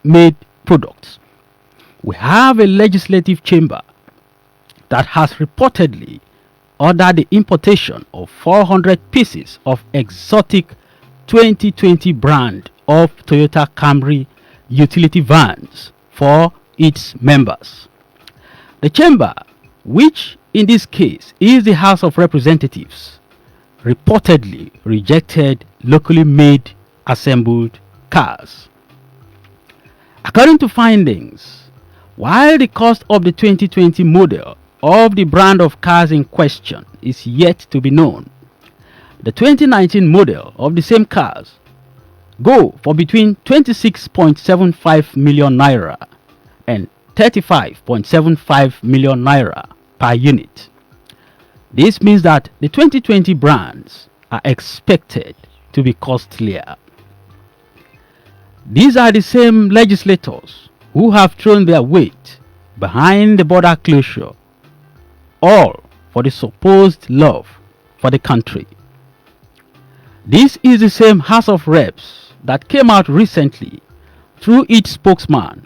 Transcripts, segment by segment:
made products. We have a legislative chamber that has reportedly ordered the importation of 400 pieces of exotic 2020 brand of Toyota Camry utility vans for its members. The chamber, which in this case is the House of Representatives, reportedly rejected locally made assembled cars. According to findings, while the cost of the 2020 model of the brand of cars in question is yet to be known, the 2019 model of the same cars go for between 26.75 million naira and 35.75 million naira per unit. This means that the 2020 brands are expected to be costlier. These are the same legislators who have thrown their weight behind the border closure, all for the supposed love for the country. This is the same House of Reps that came out recently through its spokesman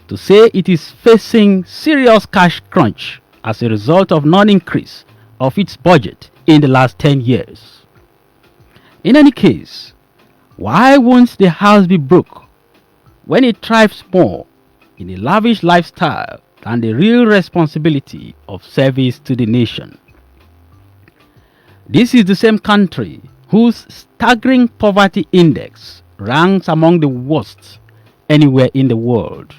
to say it is facing serious cash crunch as a result of non-increase of its budget in the last 10 years. In any case, why won't the house be broke when it thrives more in a lavish lifestyle than the real responsibility of service to the nation? This is the same country whose staggering poverty index ranks among the worst anywhere in the world.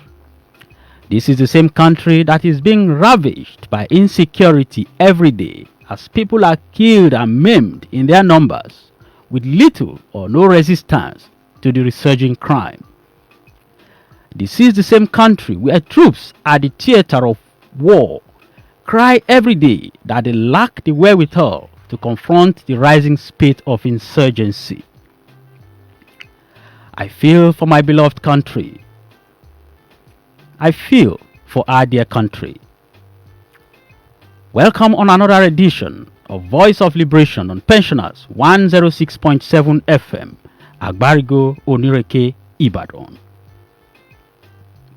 This is the same country that is being ravished by insecurity every day as people are killed and maimed in their numbers with little or no resistance to the resurging crime. This is the same country where troops at the theater of war cry every day that they lack the wherewithal to confront the rising spate of insurgency. I feel for my beloved country. I feel for our dear country. Welcome on another edition of Voice of Liberation on Pensioners 106.7 FM, Agbarigo, Onireke, Ibadan.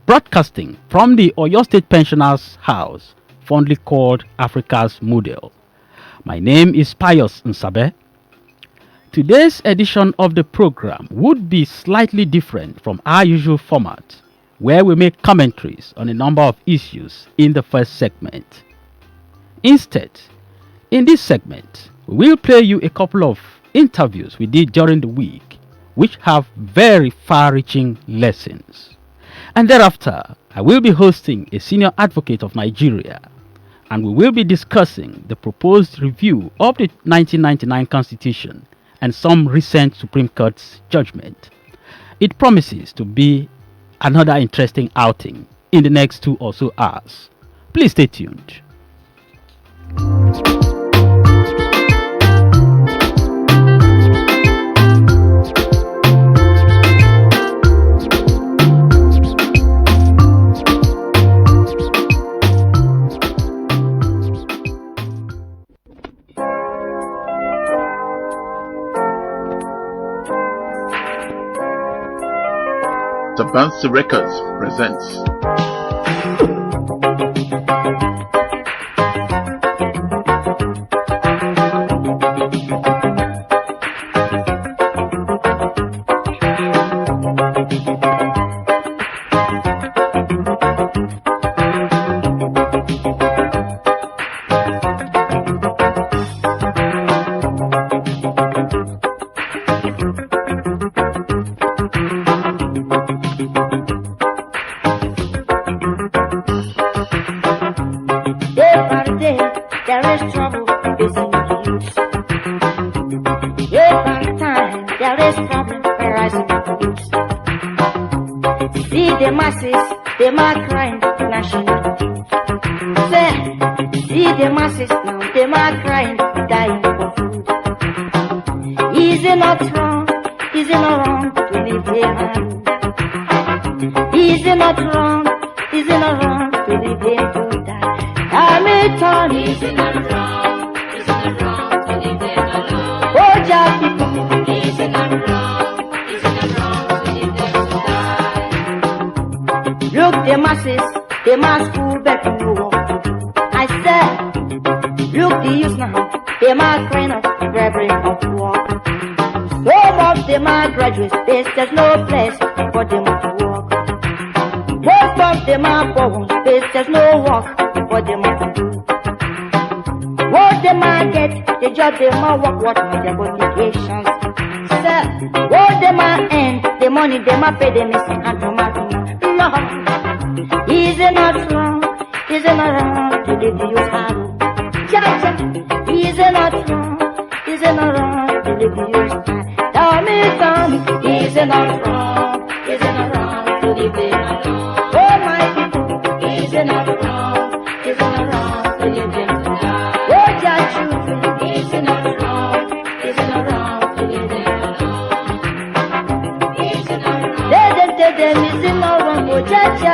Broadcasting from the Oyo State Pensioners House, fondly called Africa's Model. My name is PIUS NSABE. Today's edition of the program would be slightly different from our usual format, where we make commentaries on a number of issues in the first segment. Instead, in this segment, we will play you a couple of interviews we did during the week, which have very far-reaching lessons. And thereafter, I will be hosting a senior advocate of Nigeria, and we will be discussing the proposed review of the 1999 Constitution and some recent Supreme Court's judgment. It promises to be another interesting outing in the next 2 or so hours. Please stay tuned. The Bouncy Records presents Look, the masses, the mass school back to work. I said, look, the youth now, the mass kind of bravery of work. Some of them are graduates, there's no place for them to work. Most of them are poor, there's no work for them to do. What them are get, the job them are work, what are their qualifications? Sir, what them are earn, the money them are pay them is and tomato. Lord, is it not wrong? Is it not wrong to live the youth hard? Jaja, is it not wrong? Is it not wrong to live the youth hard? Tell me, is it not wrong? Is it not wrong to live the youth hard? Oh my people, is it not wrong? Is it not wrong to live the youth hard? Oh your children, is it not wrong? Is it not wrong to live the youth hard? Is it not wrong? Tell them, is it not wrong? Oh Jaja.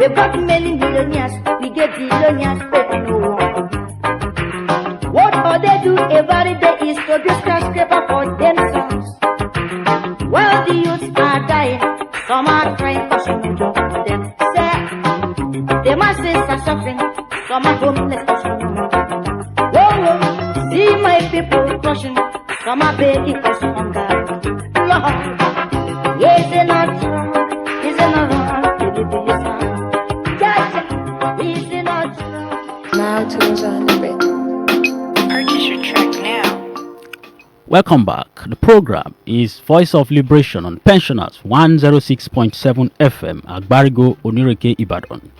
We got many millionaires, we get billionaires, but no one. What all they do every day is to be skyscraper for themselves. While the youths are dying, some are crying for some job for them. Say, the masses are suffering, some are homeless for some more. Whoa, see my people crushing, some are begging for some hunger. Lord, is it not wrong? Is it not wrong to give you your son? Now tunes on the bit. Purchase your track now. Welcome back. The program is Voice of Liberation on Pensioners 106.7 FM Agbarigo Onireke Ibadan.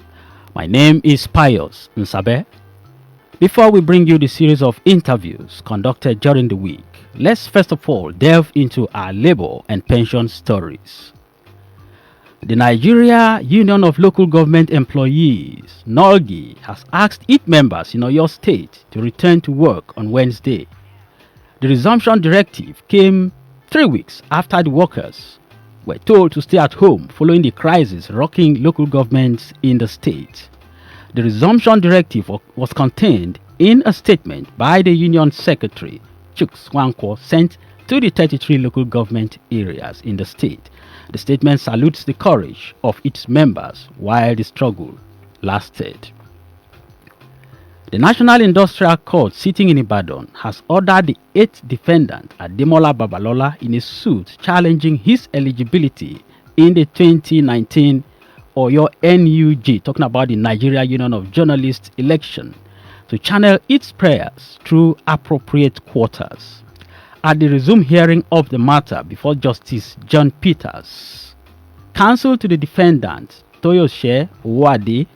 My name is PIUS NSABE. Before we bring you the series of interviews conducted during the week, let's first of all delve into our labor and pension stories. The Nigeria Union of Local Government Employees, NOLGI, has asked its members in Oyo State to return to work on Wednesday. The resumption directive came 3 weeks after the workers were told to stay at home following the crisis rocking local governments in the state. The resumption directive was contained in a statement by the Union Secretary, Chuks Nwankwo, sent to the 33 local government areas in the state. The statement salutes the courage of its members while the struggle lasted. The National Industrial Court sitting in Ibadan has ordered the 8th defendant, Ademola Babalola, in a suit challenging his eligibility in the 2019 Oyo NUJ, talking about the Nigeria Union of Journalists election, to channel its prayers through appropriate quarters. At the resumed hearing of the matter before Justice John Peters, counsel to the defendant, Toyose Owade,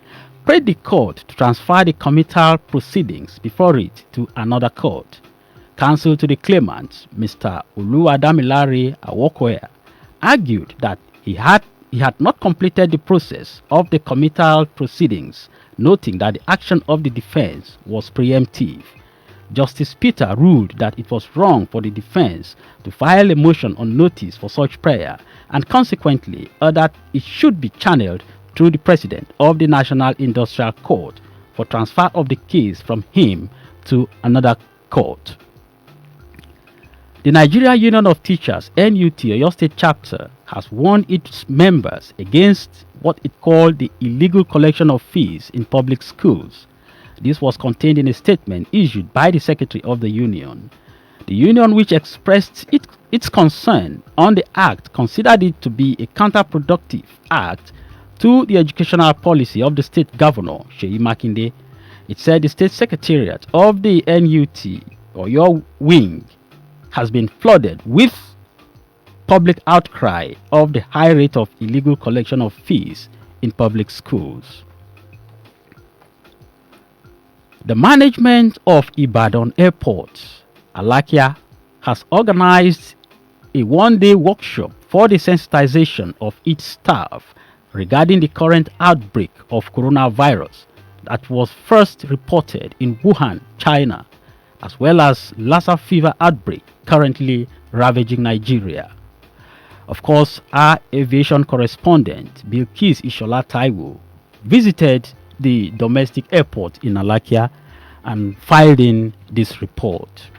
prayed the court to transfer the committal proceedings before it to another court. Counsel to the claimant, Mr. Oluwadamilare Awokoya, argued that he had not completed the process of the committal proceedings, noting that the action of the defense was preemptive. Justice Peter ruled that it was wrong for the defense to file a motion on notice for such prayer and consequently ordered it should be channeled through the President of the National Industrial Court for transfer of the case from him to another court. The Nigeria Union of Teachers (NUT) Oyo State Chapter has warned its members against what it called the illegal collection of fees in public schools. This was contained in a statement issued by the Secretary of the Union. The Union, which expressed its concern on the act, considered it to be a counterproductive act to the educational policy of the state governor, Seyi Makinde. It said the state secretariat of the NUT, or your wing, has been flooded with public outcry of the high rate of illegal collection of fees in public schools. The management of Ibadan Airport, Alakia, has organized a one-day workshop for the sensitization of its staff regarding the current outbreak of coronavirus that was first reported in Wuhan, China. as well as Lassa fever outbreak currently ravaging Nigeria. Of course, our aviation correspondent, Bilkis Ishola Taiwo, visited the domestic airport in Alakia and filed in this report.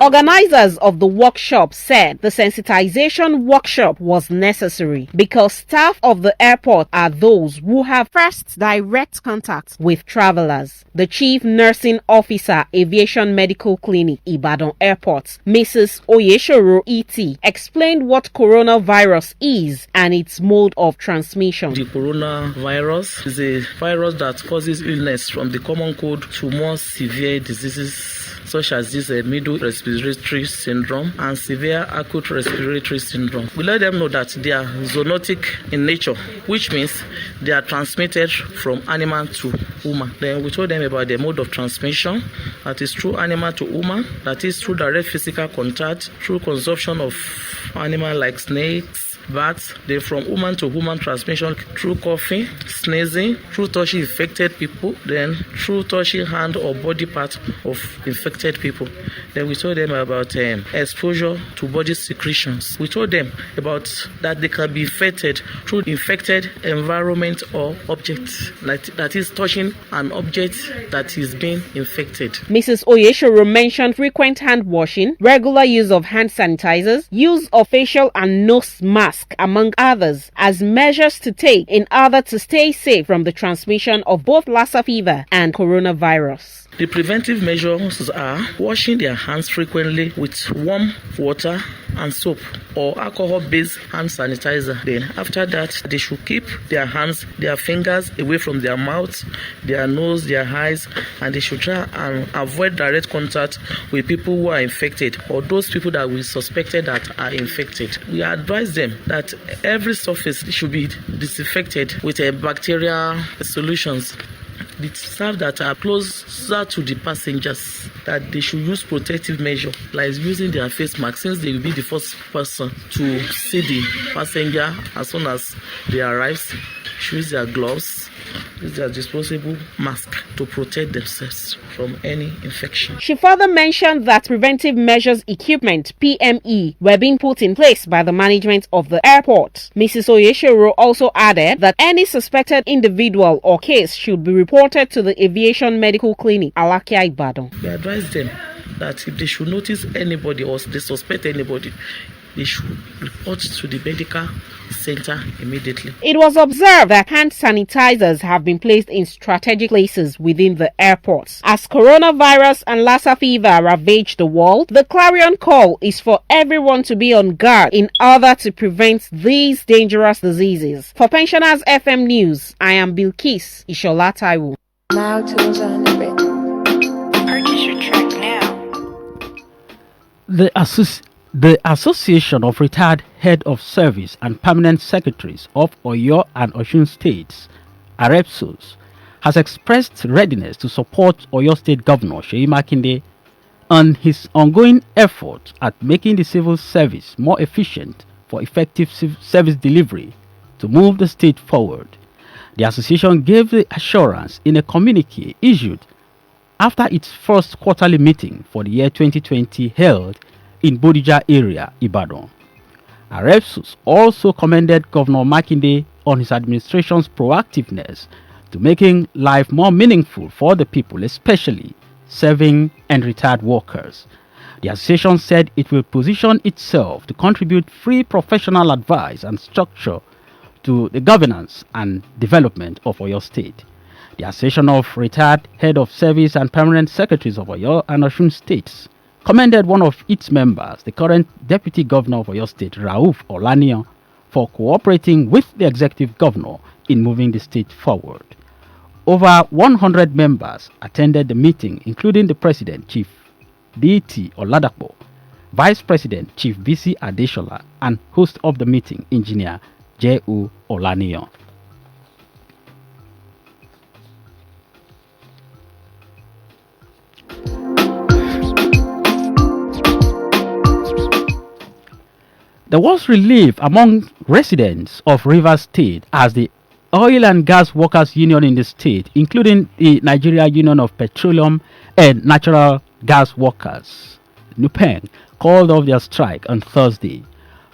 Organizers of the workshop said the sensitization workshop was necessary because staff of the airport are those who have first direct contact with travelers. The Chief Nursing Officer, Aviation Medical Clinic, Ibadan Airport, Mrs. Oyeshoro E.T., explained what coronavirus is and its mode of transmission. The coronavirus is a virus that causes illness from the common cold to more severe diseases such as this middle respiratory syndrome and severe acute respiratory syndrome. We let them know that they are zoonotic in nature, which means they are transmitted from animal to human. Then we told them about the mode of transmission, that is through animal to human, that is through direct physical contact, through consumption of animals like snakes, bats, then from human to human transmission through coughing, sneezing, through touching infected people, then through touching hand or body part of infected people. Then we told them about exposure to body secretions. We told them about that they can be infected through infected environment or objects, that is touching an object that is being infected. Mrs. Oyeshoro mentioned frequent hand washing, regular use of hand sanitizers, use of facial and nose masks, among others, as measures to take in order to stay safe from the transmission of both Lassa fever and coronavirus. The preventive measures are washing their hands frequently with warm water and soap or alcohol-based hand sanitizer. Then after that, they should keep their hands, their fingers away from their mouth, their nose, their eyes, and they should try and avoid direct contact with people who are infected or those people that we suspected that are infected. We advise them that every surface should be disinfected with bacterial solutions. The staff that are closer to the passengers, that they should use protective measure, like using their face mask, since they will be the first person to see the passenger as soon as they arrive. Use their gloves, use their disposable mask to protect themselves from any infection. She further mentioned that preventive measures equipment, PME, were being put in place by the management of the airport. Mrs. Oyeshoro also added that any suspected individual or case should be reported to the Aviation Medical Clinic, Alakia, Ibadan. We advise them that if they should notice anybody or they suspect anybody, they should report to the medical center immediately. It was observed that hand sanitizers have been placed in strategic places within the airports. As coronavirus and Lassa fever ravage the world, the clarion call is for everyone to be on guard in order to prevent these dangerous diseases. For Pensioners FM News, I am Bilkis Ishola Taiwo. Now tunes on the bit. Purchase your track now. The Association of Retired Head of Service and Permanent Secretaries of Oyo and Osun States, AREPSOS, has expressed readiness to support Oyo State Governor Seyi Makinde on his ongoing efforts at making the civil service more efficient for effective service delivery to move the state forward. The association gave the assurance in a communique issued after its first quarterly meeting for the year 2020 held in Bodija area, Ibadan. AREPSOS also commended Governor Makinde on his administration's proactiveness to making life more meaningful for the people, especially serving and retired workers. The association said it will position itself to contribute free professional advice and structure to the governance and development of Oyo State. The Association of Retired Head of Service and Permanent Secretaries of Oyo and Osun States commended one of its members, the current Deputy Governor of Oyo State, Rauf Olaniyan, for cooperating with the Executive Governor in moving the state forward. Over 100 members attended the meeting, including the President, Chief D.T. Oladapo, Vice President, Chief B.C. Adeshola, and host of the meeting, Engineer J.U. Olaniyan. There was relief among residents of Rivers State as the oil and gas workers union in the state, including the Nigeria Union of Petroleum and Natural Gas Workers, NUPENG, called off their strike on Thursday.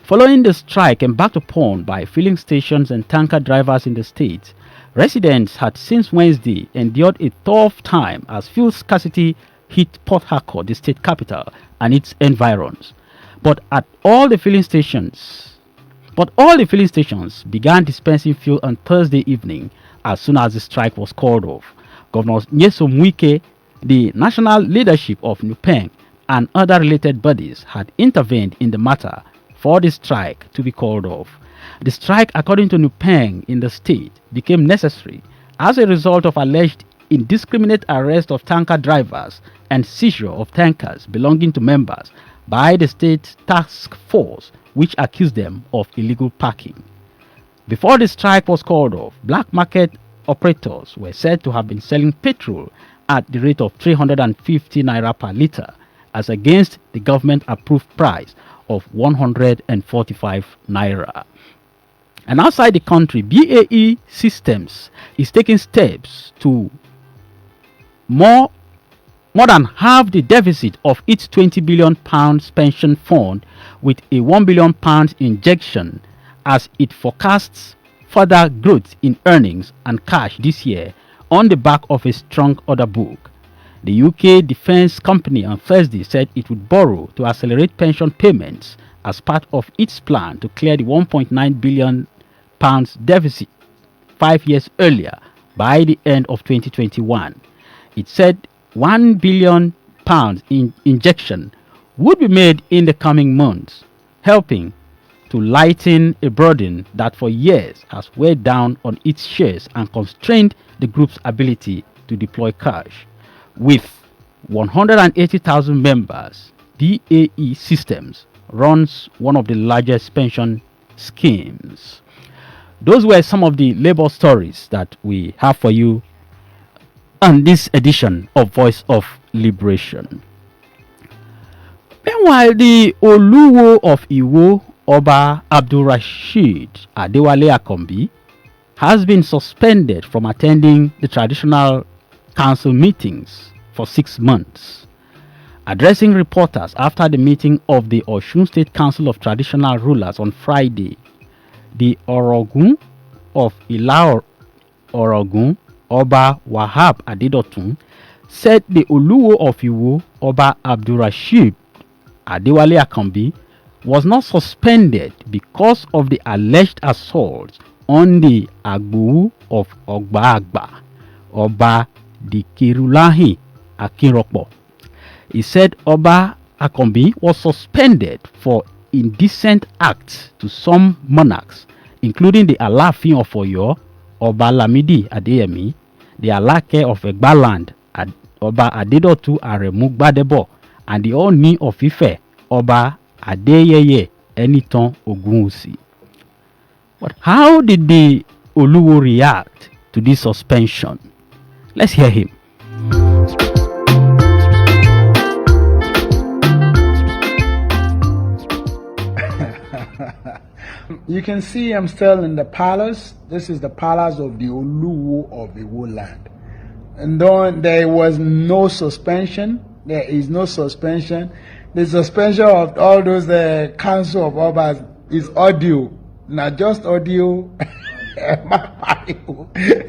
Following the strike embarked upon by filling stations and tanker drivers in the state, residents had since Wednesday endured a tough time as fuel scarcity hit Port Harcourt, the state capital, and its environs. But all the filling stations began dispensing fuel on Thursday evening as soon as the strike was called off. Governor Nyesom Wike, the national leadership of NUPENG, and other related bodies had intervened in the matter for the strike to be called off. The strike, according to NUPENG in the state, became necessary as a result of alleged indiscriminate arrest of tanker drivers and seizure of tankers belonging to members by the state task force, which accused them of illegal parking. Before the strike was called off, black market operators were said to have been selling petrol at the rate of 350 naira per litre, as against the government-approved price of 145 naira. And outside the country, BAE Systems is taking steps to more than half the deficit of its £20 billion pension fund with a £1 billion injection as it forecasts further growth in earnings and cash this year on the back of a strong order book. The UK defence company on Thursday said it would borrow to accelerate pension payments as part of its plan to clear the £1.9 billion deficit 5 years earlier by the end of 2021. It said £1 billion in injection would be made in the coming months, helping to lighten a burden that for years has weighed down on its shares and constrained the group's ability to deploy cash. With 180,000 members, BAE Systems runs one of the largest pension schemes. Those were some of the labor stories that we have for you on this edition of Voice of Liberation. Meanwhile, the Oluwo of Iwo, Oba Abdulrasheed Adewale Akombi, has been suspended from attending the traditional council meetings for 6 months. Addressing reporters after the meeting of the Osun State Council of Traditional Rulers on Friday, the Orogun of Ila Orogun, Oba Wahab Adedotun, said the Oluwo of Iwo, Oba Abdulrasheed Adewale Akombi, was not suspended because of the alleged assault on the Agbowu of Ogba, Oba Dikirulahi Akinropo. He said Oba Akombi was suspended for indecent acts to some monarchs, including the Alaafin of Oyo, Oba Lamidi Adeyemi, the Alake of Egbaland, Oba Adedotu Aremu Gbadebo, and the Oni of Ife, Oba Adeyeye Enitan Ogunwusi. But how did the Oluwo react to this suspension? Let's hear him. You can see I'm still in the palace. This is the palace of the Oluwo of Iwo land. And there was no suspension. There is no suspension. The suspension of all those council of Obas is audio, not just audio.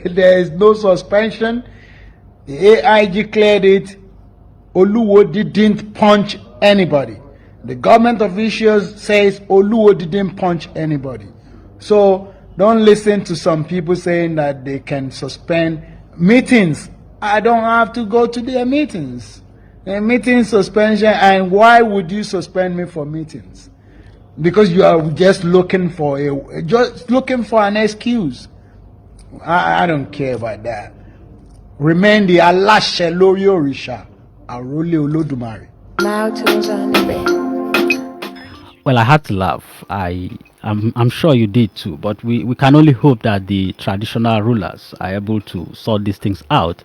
There is no suspension. The AIG cleared it. Oluwo didn't punch anybody. The government officials says Oluwo didn't punch anybody. So don't listen to some people saying that they can suspend meetings. I don't have to go to their meetings. A meeting suspension, and why would you suspend me for meetings? Because you are just looking for an excuse. I don't care about that. Remain the Alashe Lori Orisha, Arole Olodumare. Now tools on the bed. Well, I had to laugh. I'm sure you did too. But we can only hope that the traditional rulers are able to sort these things out,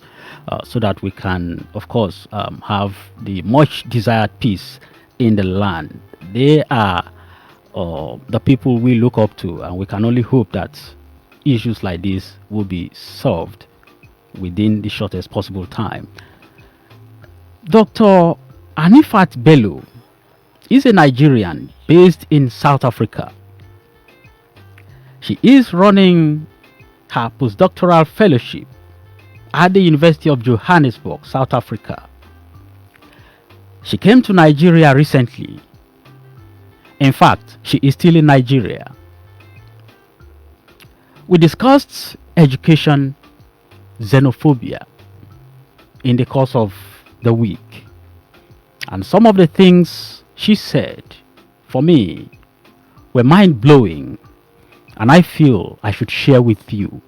so that we can, of course, have the much desired peace in the land. They are the people we look up to, and we can only hope that issues like this will be solved within the shortest possible time. Dr. Anifat Bello is a Nigerian based in South Africa. She is running her postdoctoral fellowship at the University of Johannesburg, South Africa. She came to Nigeria recently. In fact, she is still in Nigeria. We discussed education xenophobia in the course of the week, and some of the things she said, for me, were mind-blowing, and I feel I should share with you.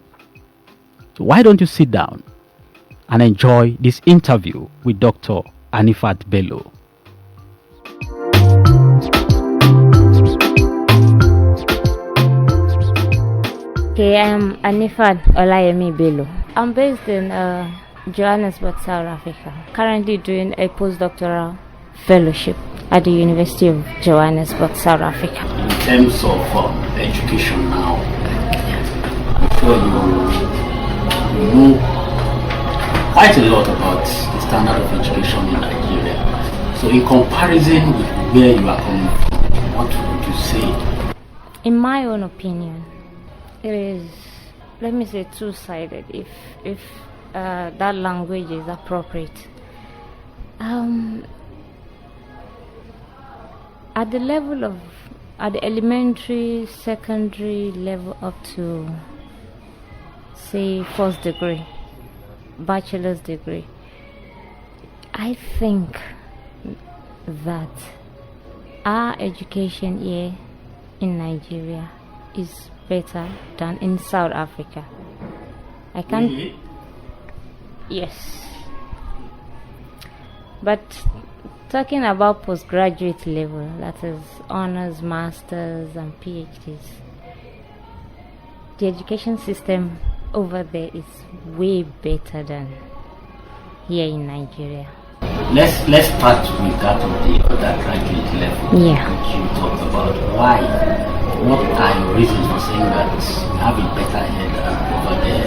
So why don't you sit down and enjoy this interview with Dr. Anifat Bello. Okay, I'm Anifat Olayemi Bello. I'm based in Johannesburg, South Africa. Currently doing a postdoctoral fellowship at the University of Johannesburg, South Africa. In terms of education now, I'm sure you know quite a lot about the standard of education in Nigeria. So in comparison with where you are coming from, what would you say? In my own opinion, it is, let me say, two-sided, if that language is appropriate. At the level of, at the elementary, secondary level up to, say, first degree, bachelor's degree, I think that our education here in Nigeria is better than in South Africa. I can't. Really? Yes. But talking about postgraduate level, that is honors, masters, and PhDs, the education system over there is way better than here in Nigeria. Let's start with that of the undergraduate level. Yeah. Which you talked about. Why? What are your reasons for saying that you have a better head over there?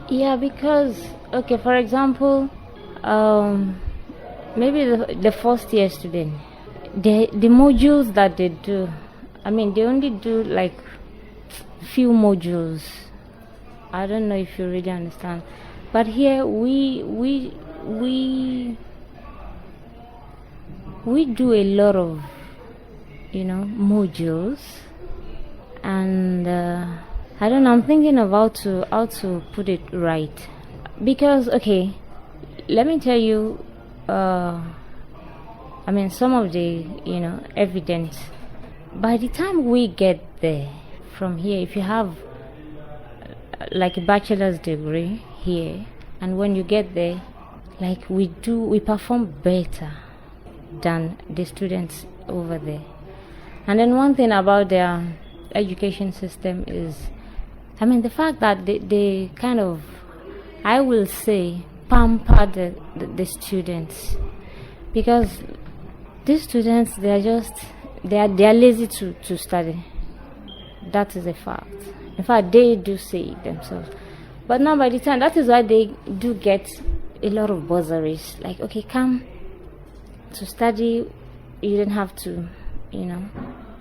Yeah, because, okay, for example, maybe the first year student, the modules that they do, I mean, they only do like few modules. I don't know if you really understand, but here we do a lot of, modules, and I don't know, I'm thinking about how to put it right, because, okay, let me tell you, I mean, some of the evidence. By the time we get there from here, if you have like a bachelor's degree here, and when you get there, like we perform better than the students over there. And then one thing about their education system is, I mean, the fact that they kind of, I will say, pamper the students, because these students, they are lazy to study. That is a fact. In fact, they do say it themselves. But now by the time, that is why they do get a lot of bursaries. Like, okay, come to study, you don't have to,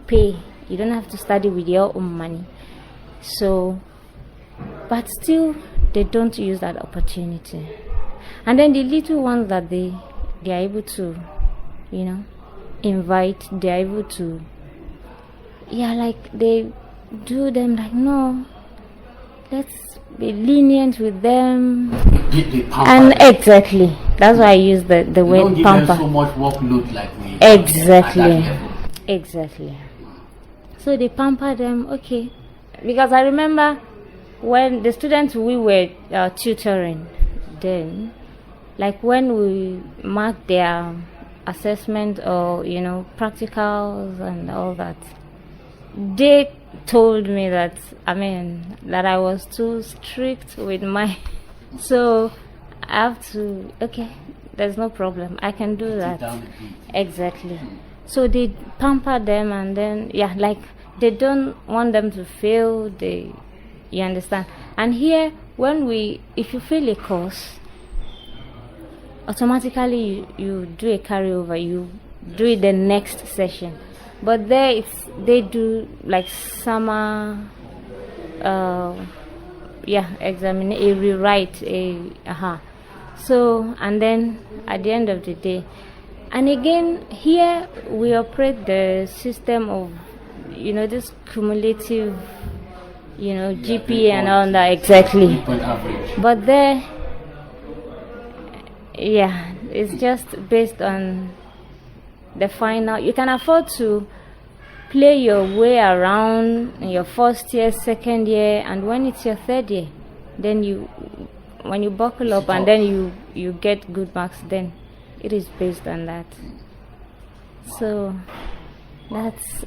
pay. You don't have to study with your own money. So, but still, they don't use that opportunity. And then the little ones that they are able to, invite, they are able to, like they do them like, no, let's be lenient with them. And exactly, that's why I use the word pamper. Them so much workload like we exactly. So they pamper them, okay, because I remember when the students we were tutoring then, like when we marked their assessment or practicals and all that, they told me that I was too strict with my so I have to, okay, there's no problem, I can do that. Exactly. So they pamper them, and then like they don't want them to fail. They You understand? And here, if you fail a course, automatically you do a carryover. You do it the next session. But there, they do like summer, examine a rewrite So, and then at the end of the day, and again here we operate the system of this cumulative GPA and all that, exactly. But there, it's just based on the final. You can afford to play your way around in your first year, second year, and when it's your third year, then when you buckle up and then you get good marks, then it is based on that. So that's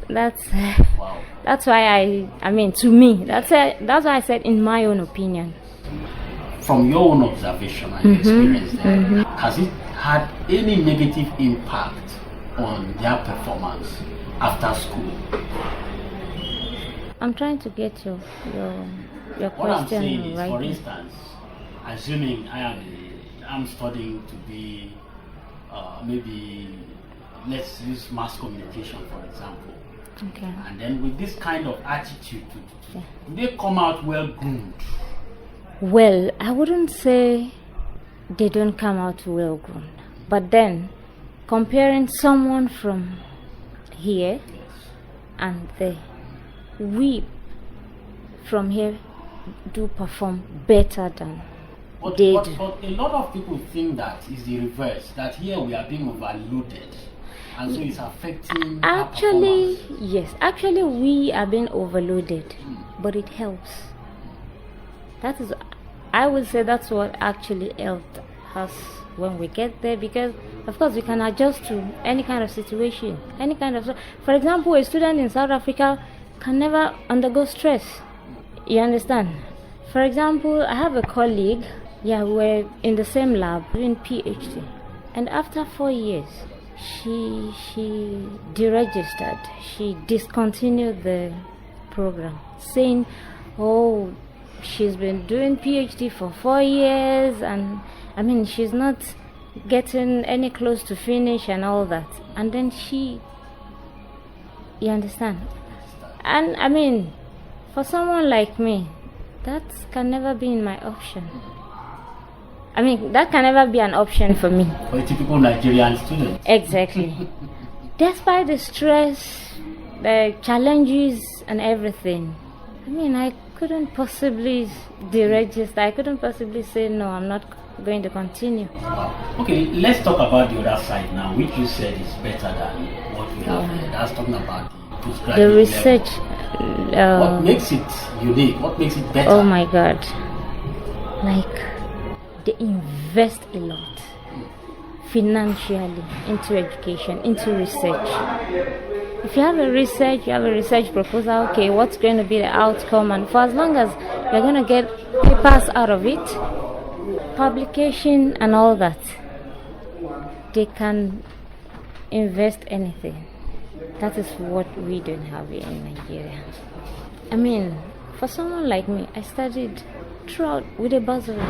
why I mean, to me, that's why I said in my own opinion. From your own observation and experience there, has it had any negative impact on their performance after school? I'm trying to get your What question I'm saying is, right. for instance, assuming I'm studying to be maybe, let's use mass communication for example. Okay. And then with this kind of attitude, do they come out well groomed? Well, I wouldn't say they don't come out well groomed, but then comparing someone from here and there, we from here do perform better than they do. But a lot of people think that is the reverse, that here we are being overloaded, and so it's affecting our performance. Yes, actually we are being overloaded, but it helps. I would say that's what actually helped us when we get there, because of course we can adjust to any kind of situation, for example, a student in South Africa can never undergo stress. You understand? For example, I have a colleague, we're in the same lab doing PhD, and after 4 years she deregistered, she discontinued the program, saying, she's been doing PhD for 4 years, and I mean, she's not getting any close to finish and all that. And then you understand? And I mean, for someone like me, that can never be in my option. I mean, that can never be an option for me. For a typical Nigerian student. Exactly. Despite the stress, the challenges and everything, I mean, I couldn't possibly deregister. I couldn't possibly say, no, I'm not going to continue. Wow. Okay, let's talk about the other side now, which you said is better than what we have here. That's talking about the postgraduate the research. What makes it unique? What makes it better? Oh my God. Like, they invest a lot financially into education, into research. If you have a research proposal, okay, what's going to be the outcome? And for as long as you're going to get papers out of it, publication and all that, they can invest anything. That is what we don't have here in Nigeria. I mean, for someone like me, I studied throughout with a bursary,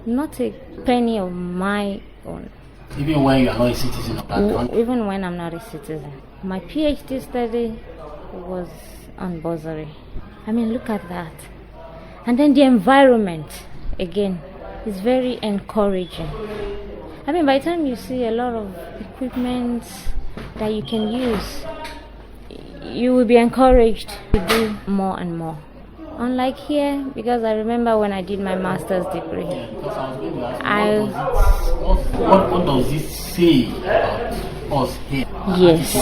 not a penny of my own. Even when you are not a citizen of that country? Even when I'm not a citizen. My PhD study was on bursary. I mean, look at that. And then the environment, again, is very encouraging. I mean, by the time you see a lot of equipment that you can use, you will be encouraged to do more and more. Unlike here, because I remember when I did my master's degree, what does this say about us here? Yes.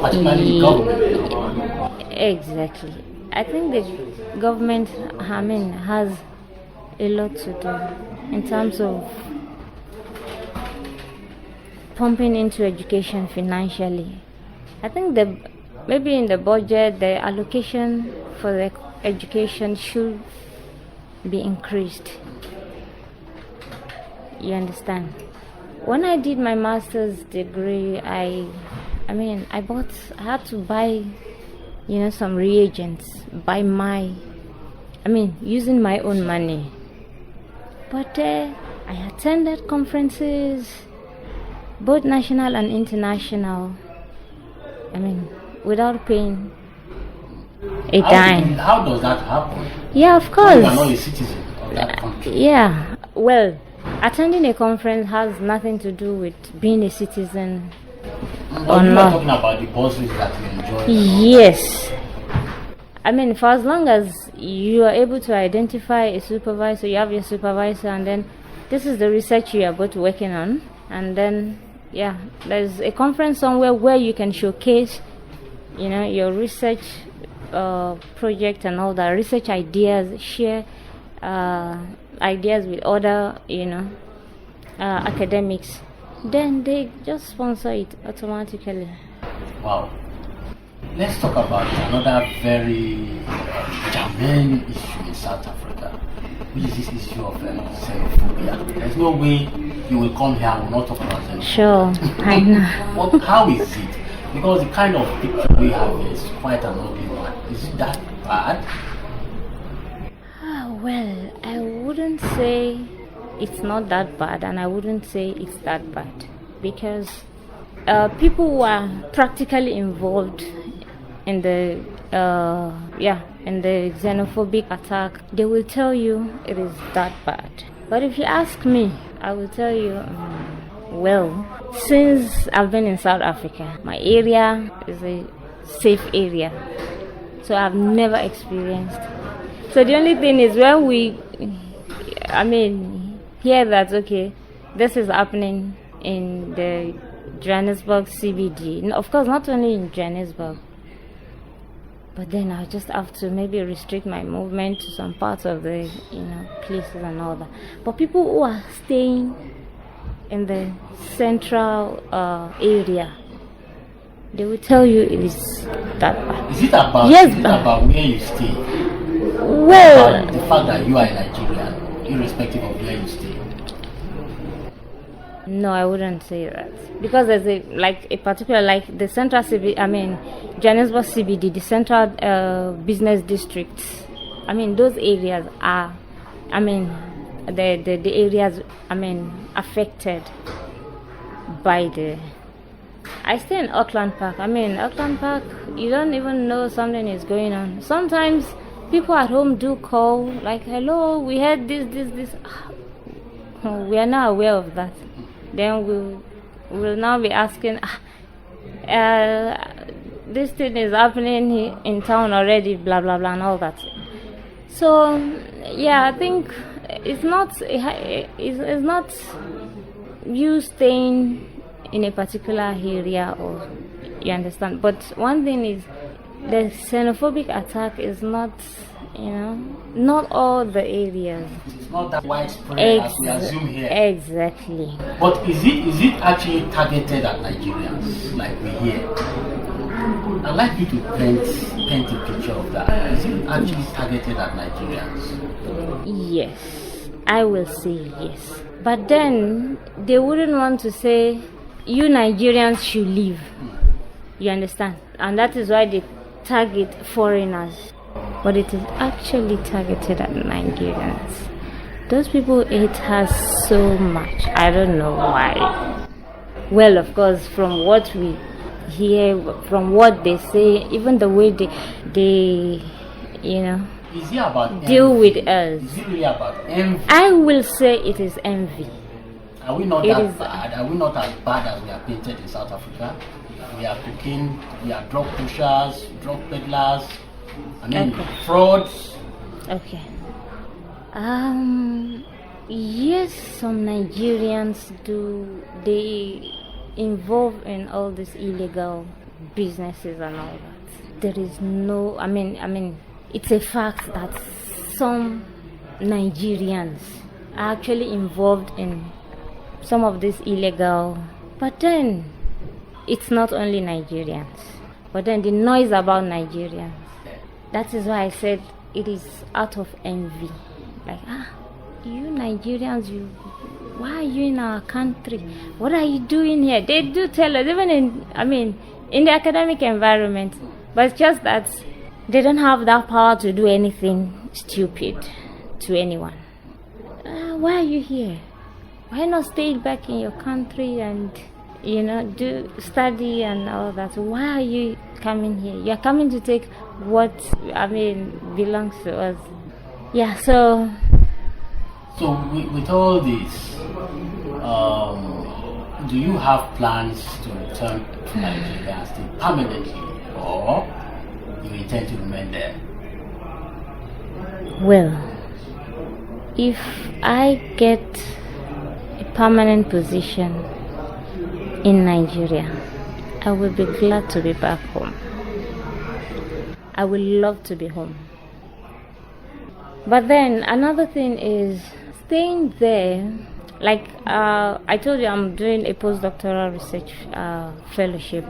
Particularly the government. Exactly. I think the government, has a lot to do in terms of pumping into education financially. I think maybe in the budget, the allocation for the education should be increased. You understand? When I did my master's degree, I had to buy, some reagents by my using my own money. But I attended conferences, both national and international, without paying a dime. How does that happen? Yeah, of course. You are not a citizen of that country. Yeah, well, attending a conference has nothing to do with being a citizen But you are talking about the bursaries that you enjoy. Yes. For as long as you are able to identify a supervisor, you have your supervisor, and then this is the research you are both working on, and then there's a conference somewhere where you can showcase your research project and all that, research ideas, share ideas with other academics, then they just sponsor it automatically. Wow. Let's talk about another very germane issue in South Africa, which is this issue of xenophobia. There's no way you will come here and will not talk about xenophobia. Sure, I know. How is it? Because the kind of picture we have is quite an ugly one. Is it that bad? Well, I wouldn't say it's not that bad, and I wouldn't say it's that bad, because people who are practically involved in the xenophobic attack, they will tell you it is that bad. But if you ask me, I will tell you, well, since I've been in South Africa, my area is a safe area, so I've never experienced. So the only thing is when we hear that, okay, this is happening in the Johannesburg CBD. Of course, not only in Johannesburg, but then I just have to maybe restrict my movement to some parts of the places and all that. But people who are staying in the central area, they will tell you it is that bad. Is it about, yes, about where you stay? Well, about the fact that you are in Nigeria, irrespective of where you stay? No, I wouldn't say that, because there's a particular, the central Johannesburg CBD, the central business districts. Those areas are, the areas affected by the. I stay in Auckland Park. Auckland Park, you don't even know something is going on. Sometimes people at home do call, like, hello, we had this. We are not aware of that. Then we'll now be asking, this thing is happening here in town already, blah blah blah, and all that. So I think it's not you staying in a particular area, or you understand. But one thing is, the xenophobic attack is not, not all the areas. It's not that widespread as we assume here. Exactly. But is it actually targeted at Nigerians, like we hear? I'd like you to paint a picture of that. Is it actually targeted at Nigerians? Yes, I will say yes. But then they wouldn't want to say, you Nigerians should leave. You understand? And that is why they target foreigners. But it is actually targeted at Nigerians. Those people hate us so much. I don't know why. Well, of course, from what we hear, from what they say, even the way they Is it about deal envy? with us. Is it really about envy? I will say it is envy. Are we not that bad? Are we not as bad as we are painted in South Africa? We are cocaine, we are drug pushers, drug peddlers, frauds. Okay. Yes, some Nigerians do. They involve in all these illegal businesses and all that. There is no. It's a fact that some Nigerians are actually involved in some of this illegal. But then, it's not only Nigerians. But then the noise about Nigerians. That is why I said it is out of envy. Like, you Nigerians, why are you in our country? What are you doing here? They do tell us, even in the academic environment. But it's just that they don't have that power to do anything stupid to anyone. Why are you here? Why not stay back in your country and do study and all that? Why are you coming here? You're coming to take what belongs to us. Yeah, so with all this, do you have plans to return to Nigeria and stay permanently, or you intend to remain there? Well, if I get a permanent position in Nigeria, I will be glad to be back home. I would love to be home. But then another thing is staying there. Like I told you, I'm doing a postdoctoral research fellowship.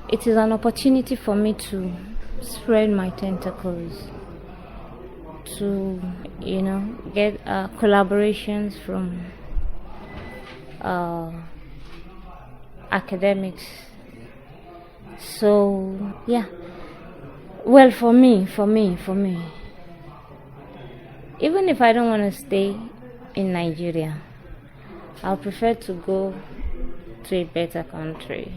It is an opportunity for me to spread my tentacles, to get collaborations from academics. So yeah, well, for me, even if I don't want to stay in Nigeria, I'll prefer to go to a better country.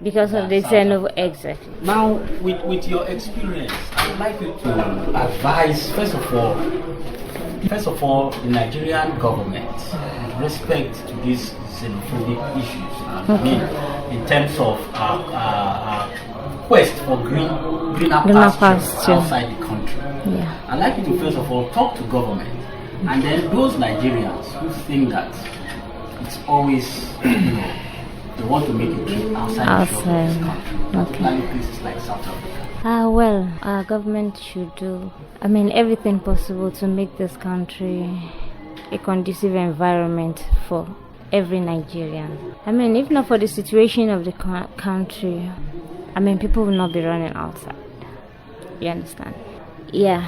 Because of the xenophobe. Exactly. Now, with your experience, I would like you to advise, first of all, the Nigerian government with respect to these xenophobic issues. Okay. In terms of quest for greener pastures outside the country. Yeah. I'd like you to first of all talk to government, and then those Nigerians who think that it's always they want to make a trip outside this country, okay. Places like South Africa. Well, our government should do everything possible to make this country a conducive environment for every Nigerian. If not for the situation of the country, people will not be running outside. You understand? Yeah.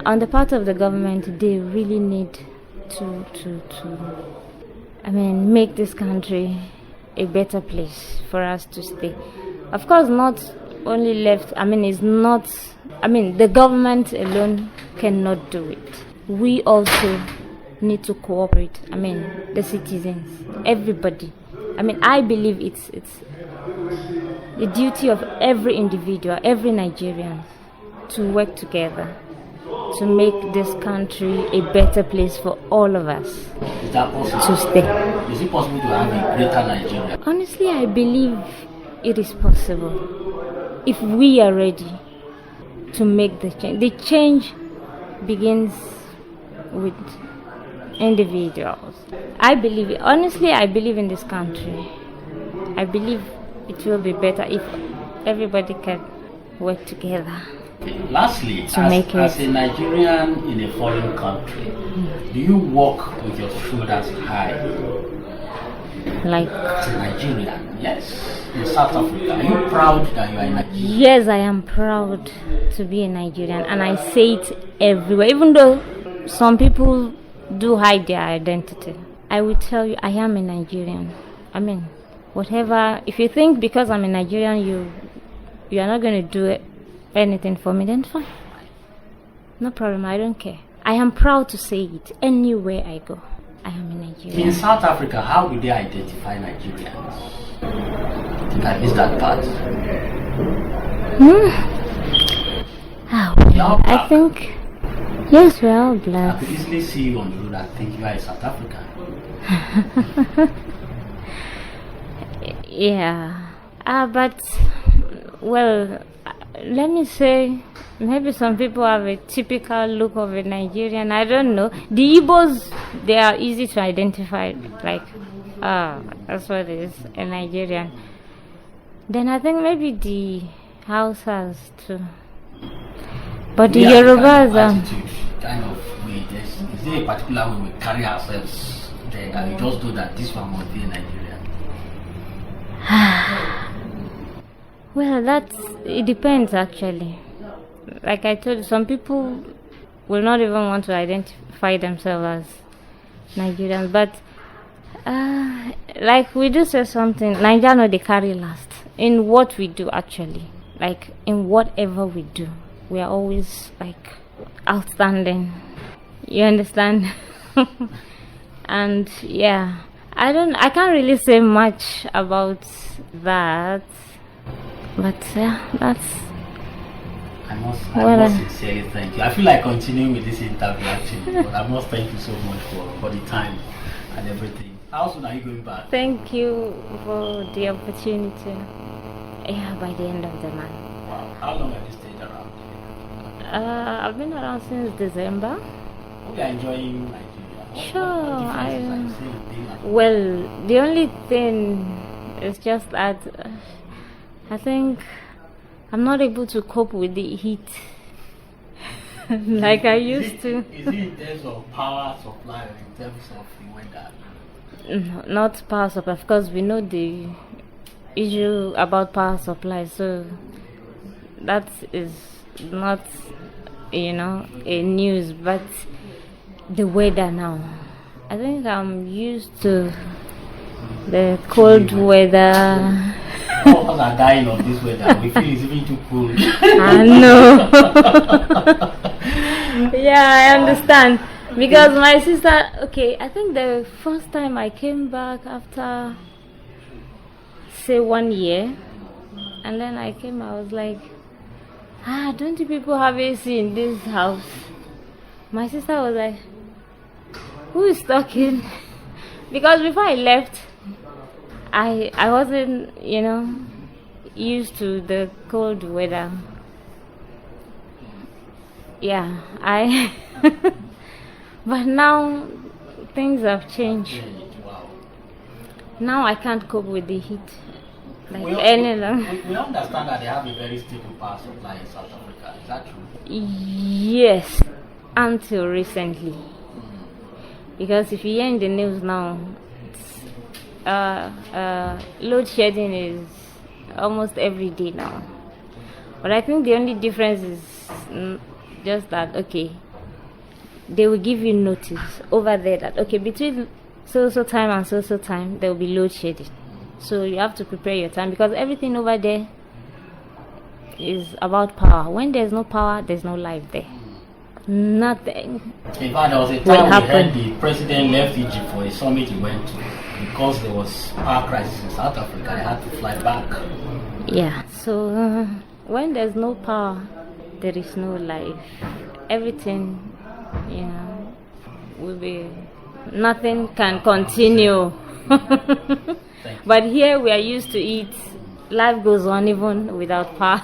On the part of the government, they really need to make this country a better place for us to stay. Of course, not only left. It's not. The government alone cannot do it. We also need to cooperate. The citizens, everybody. I believe it's the duty of every individual, every Nigerian, to work together to make this country a better place for all of us. Is that possible? To stay. Is it possible to have a greater Nigeria? Honestly, I believe it is possible if we are ready to make the change. The change begins with individuals. I believe in this country. I believe it will be better if everybody can work together. Lastly, as a Nigerian in a foreign country, do you walk with your shoulders high? Like as a Nigerian, yes, in South Africa, are you proud that you are a Nigerian? Yes, I am proud to be a Nigerian, and I say it everywhere. Even though some people do hide their identity, I will tell you I am a Nigerian. Whatever. If you think because I'm a Nigerian, you are not going to do anything for me, then fine. No problem, I don't care. I am proud to say it anywhere I go. I am a Nigerian. In South Africa, how do they identify Nigerians? I think I missed that part. I think, yes, we're all black. I could easily see you on the road. I think you are a South African. Yeah. But, well, let me say, maybe some people have a typical look of a Nigerian. I don't know. The Igbos, they are easy to identify. Like, that's what it is, a Nigerian. Then I think maybe the Hausas too. But the Yorubas kind of way. Is there a particular way we carry ourselves there that we just do that this one must be a Nigerian? Well, it depends actually. Like I told you, some people will not even want to identify themselves as Nigerians. But like we do say something, Nigerians know they carry last in what we do actually. like in whatever we do, we are always like outstanding. You understand? And yeah, I can't really say much about that, but yeah, that's. I must sincerely thank you. I feel like continuing with this interview actually, but I must thank you so much for the time and everything. How soon are you going back? Thank you for the opportunity. Yeah, by the end of the month. Wow. How long have you stayed around? I've been around since December. Hope you're enjoying Nigeria. Sure. Well, the only thing is just that I think I'm not able to cope with the heat like I used to. Is it in terms of power supply or in terms of the weather? No, not power supply. Of course, we know the issue about power supply, so that is not, a news. But the weather now, I think I'm used to the cold weather. All of us are dying of this weather. We feel it's even too cold. I know. Yeah, I understand. Because my sister, I think the first time I came back after, say, 1 year, and then I was like, don't you people have AC in this house? My sister was like, who is talking? Because before I left, I wasn't, used to the cold weather. Yeah, but now things have changed. Wow. Now I can't cope with the heat like We any longer. we understand that they have a very stable power supply in South Africa. Is that true? Yes, until recently. Because if you hear in the news now, load shedding is almost every day now. But I think the only difference is just that, they will give you notice over there that, between so time and so time, there will be load shedding. So you have to prepare your time, because everything over there is about power. When there's no power, there's no life there. Nothing. In fact, there was a time we heard the president left Egypt for a summit he went to because there was power crisis in South Africa. They had to fly back. Yeah. So when there's no power, there is no life. Everything, will be. Nothing can continue. But here we are used to it. Life goes on even without power.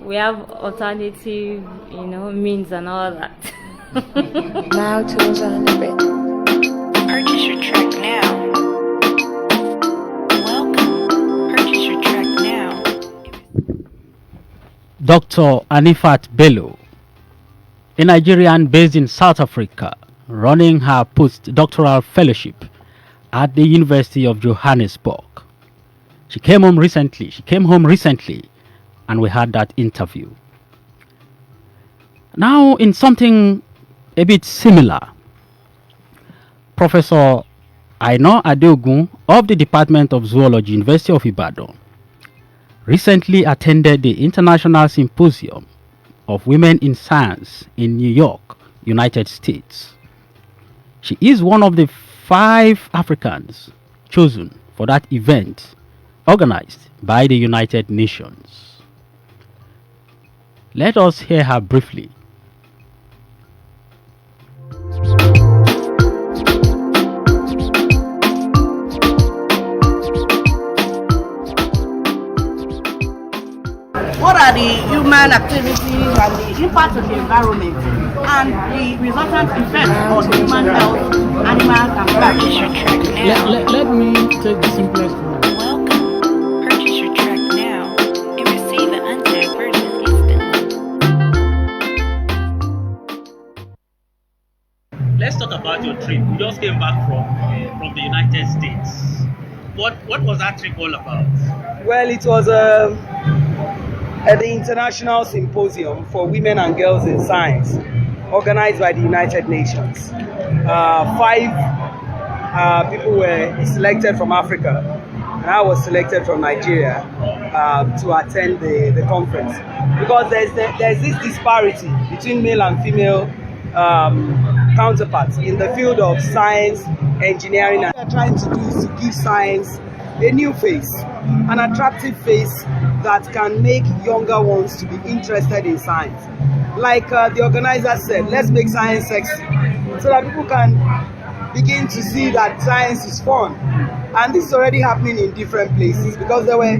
We have alternative, means and all that. Now to NSABE. Purchase your track now. Welcome. Purchase your track now. Dr. Anifat Bello, a Nigerian based in South Africa, running her postdoctoral fellowship at the University of Johannesburg. She came home recently, and we had that interview. Now, in something a bit similar, Professor Aina Adeogun of the Department of Zoology, University of Ibadan, recently attended the International Symposium of Women in Science in New York, United States. She is one of the 5 Africans chosen for that event organized by the United Nations. Let us hear her briefly. What are the human activities and the impact on the environment and the resultant effects on human health, animals, and plants? Purchase your track now. Let me take the simplest one. Welcome. Purchase your track now and receive an untagged version instantly. Let's talk about your trip. You just came back from the United States. What was that trip all about? Well, it was at the International Symposium for Women and Girls in Science, organized by the United Nations. 5 people were selected from Africa, and I was selected from Nigeria. to attend the conference, because there's this disparity between male and female counterparts in the field of science, engineering. And what we're trying to do is to give science a new face, an attractive face that can make younger ones to be interested in science. Like the organizer said, let's make science sexy, so that people can begin to see that science is fun. And this is already happening in different places, because there were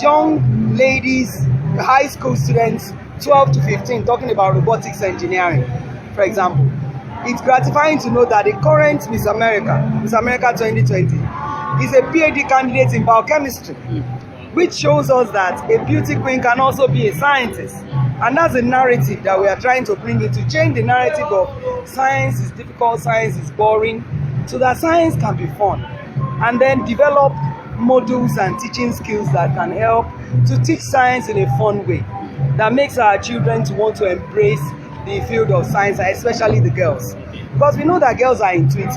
young ladies, high school students, 12 to 15, talking about robotics engineering, for example. It's gratifying to know that the current Miss America 2020, is a PhD candidate in biochemistry, which shows us that a beauty queen can also be a scientist. And that's a narrative that we are trying to bring in, to change the narrative of science is difficult, science is boring, so that science can be fun. And then develop modules and teaching skills that can help to teach science in a fun way, that makes our children to want to embrace the field of science, especially the girls. Because we know that girls are intuitive.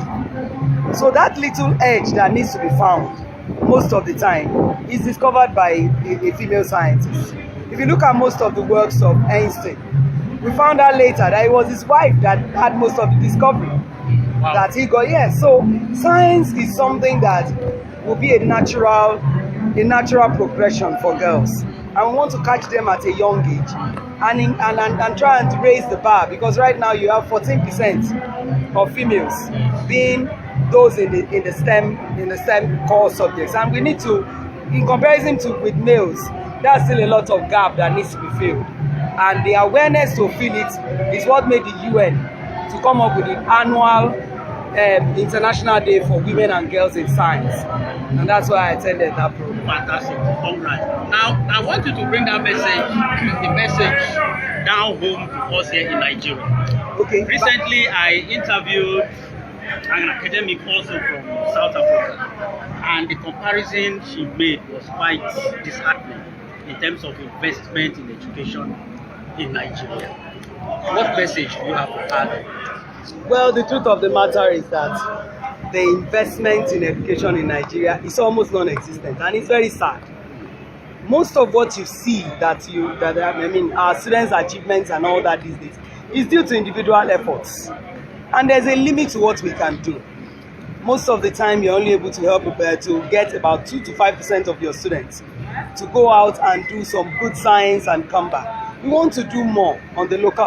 So that little edge that needs to be found most of the time is discovered by a female scientist. If you look at most of the works of Einstein, we found out later that it was his wife that had most of the discovery. Wow. That he got. Yes. So science is something that will be a natural progression for girls, and we want to catch them at a young age, and try and raise the bar, because right now you have 14% of females being those in the STEM core subjects, and we need to, in comparison to with males, there's still a lot of gap that needs to be filled, and the awareness to fill it is what made the UN to come up with the annual International Day for Women and Girls in Science, and that's why I attended that program. Fantastic. All right. Now, I want you to bring that the message down home to us here in Nigeria. Okay. Recently, I interviewed an academic also from South Africa, and the comparison she made was quite disheartening in terms of investment in education in Nigeria. What message do you have to add? Well, the truth of the matter is that the investment in education in Nigeria is almost non-existent, and it's very sad. Most of what you see our students' achievements and all that these days is due to individual efforts, and there's a limit to what we can do. Most of the time, you're only able to help to get about 2 to 5% of your students to go out and do some good science and come back. We want to do more on the local,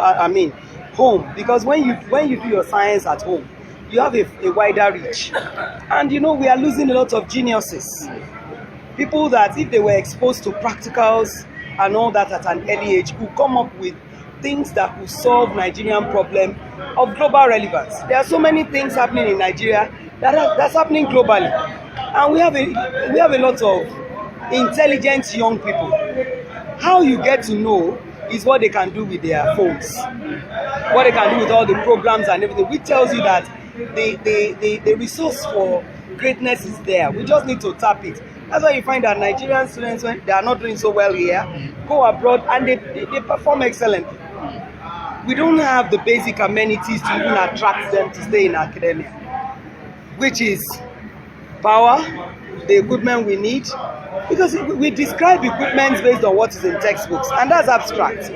home, because when you do your science at home, you have a wider reach, and we are losing a lot of geniuses, people that if they were exposed to practicals and all that at an early age could come up with things that could solve Nigerian problem of global relevance. There are so many things happening in Nigeria that's happening globally, and we have a lot of intelligent young people. How you get to know is what they can do with their phones, what they can do with all the programs and everything, which tells you that the resource for greatness is there. We just need to tap it. That's why you find that Nigerian students, when they are not doing so well here, go abroad and they perform excellently. We don't have the basic amenities to even attract them to stay in academia, which is power, the equipment we need, because we describe equipment based on what is in textbooks, and that's abstract.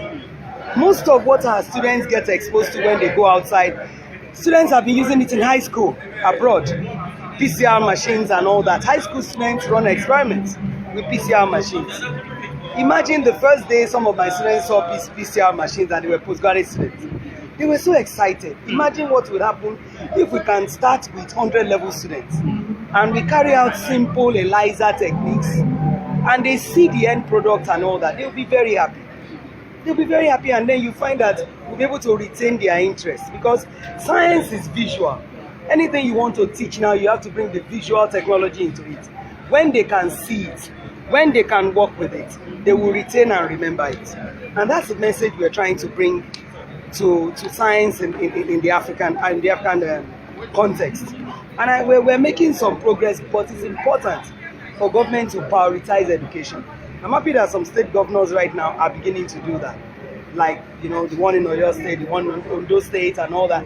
Most of what our students get exposed to when they go outside, students have been using it in high school, abroad, PCR machines and all that. High school students run experiments with PCR machines. Imagine the first day some of my students saw PCR machines and they were postgraduate students. They were so excited. Imagine what would happen if we can start with 100 level students and we carry out simple ELISA techniques and they see the end product and all that. They'll be very happy. They'll be very happy, and then you find that we'll be able to retain their interest, because science is visual. Anything you want to teach now, you have to bring the visual technology into it. When they can see it, when they can work with it, they will retain and remember it. And that's the message we're trying to bring to science in the African context. And we're making some progress, but it's important for government to prioritize education. I'm happy that some state governors right now are beginning to do that, like the one in Oyo State, the one in Ondo State, and all that,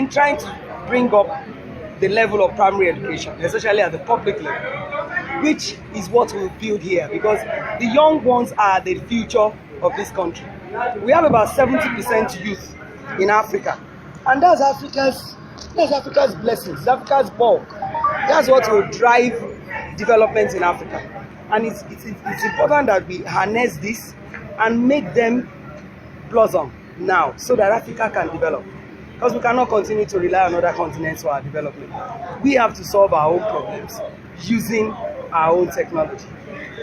trying to bring up the level of primary education, especially at the public level, which is what we build here, because the young ones are the future of this country. We have about 70% youth in Africa, and that's Africa's blessings, Africa's bulk. That's what will drive development in Africa, and it's important that we harness this and make them blossom now, so that Africa can develop. Because we cannot continue to rely on other continents for our development. We have to solve our own problems using our own technology.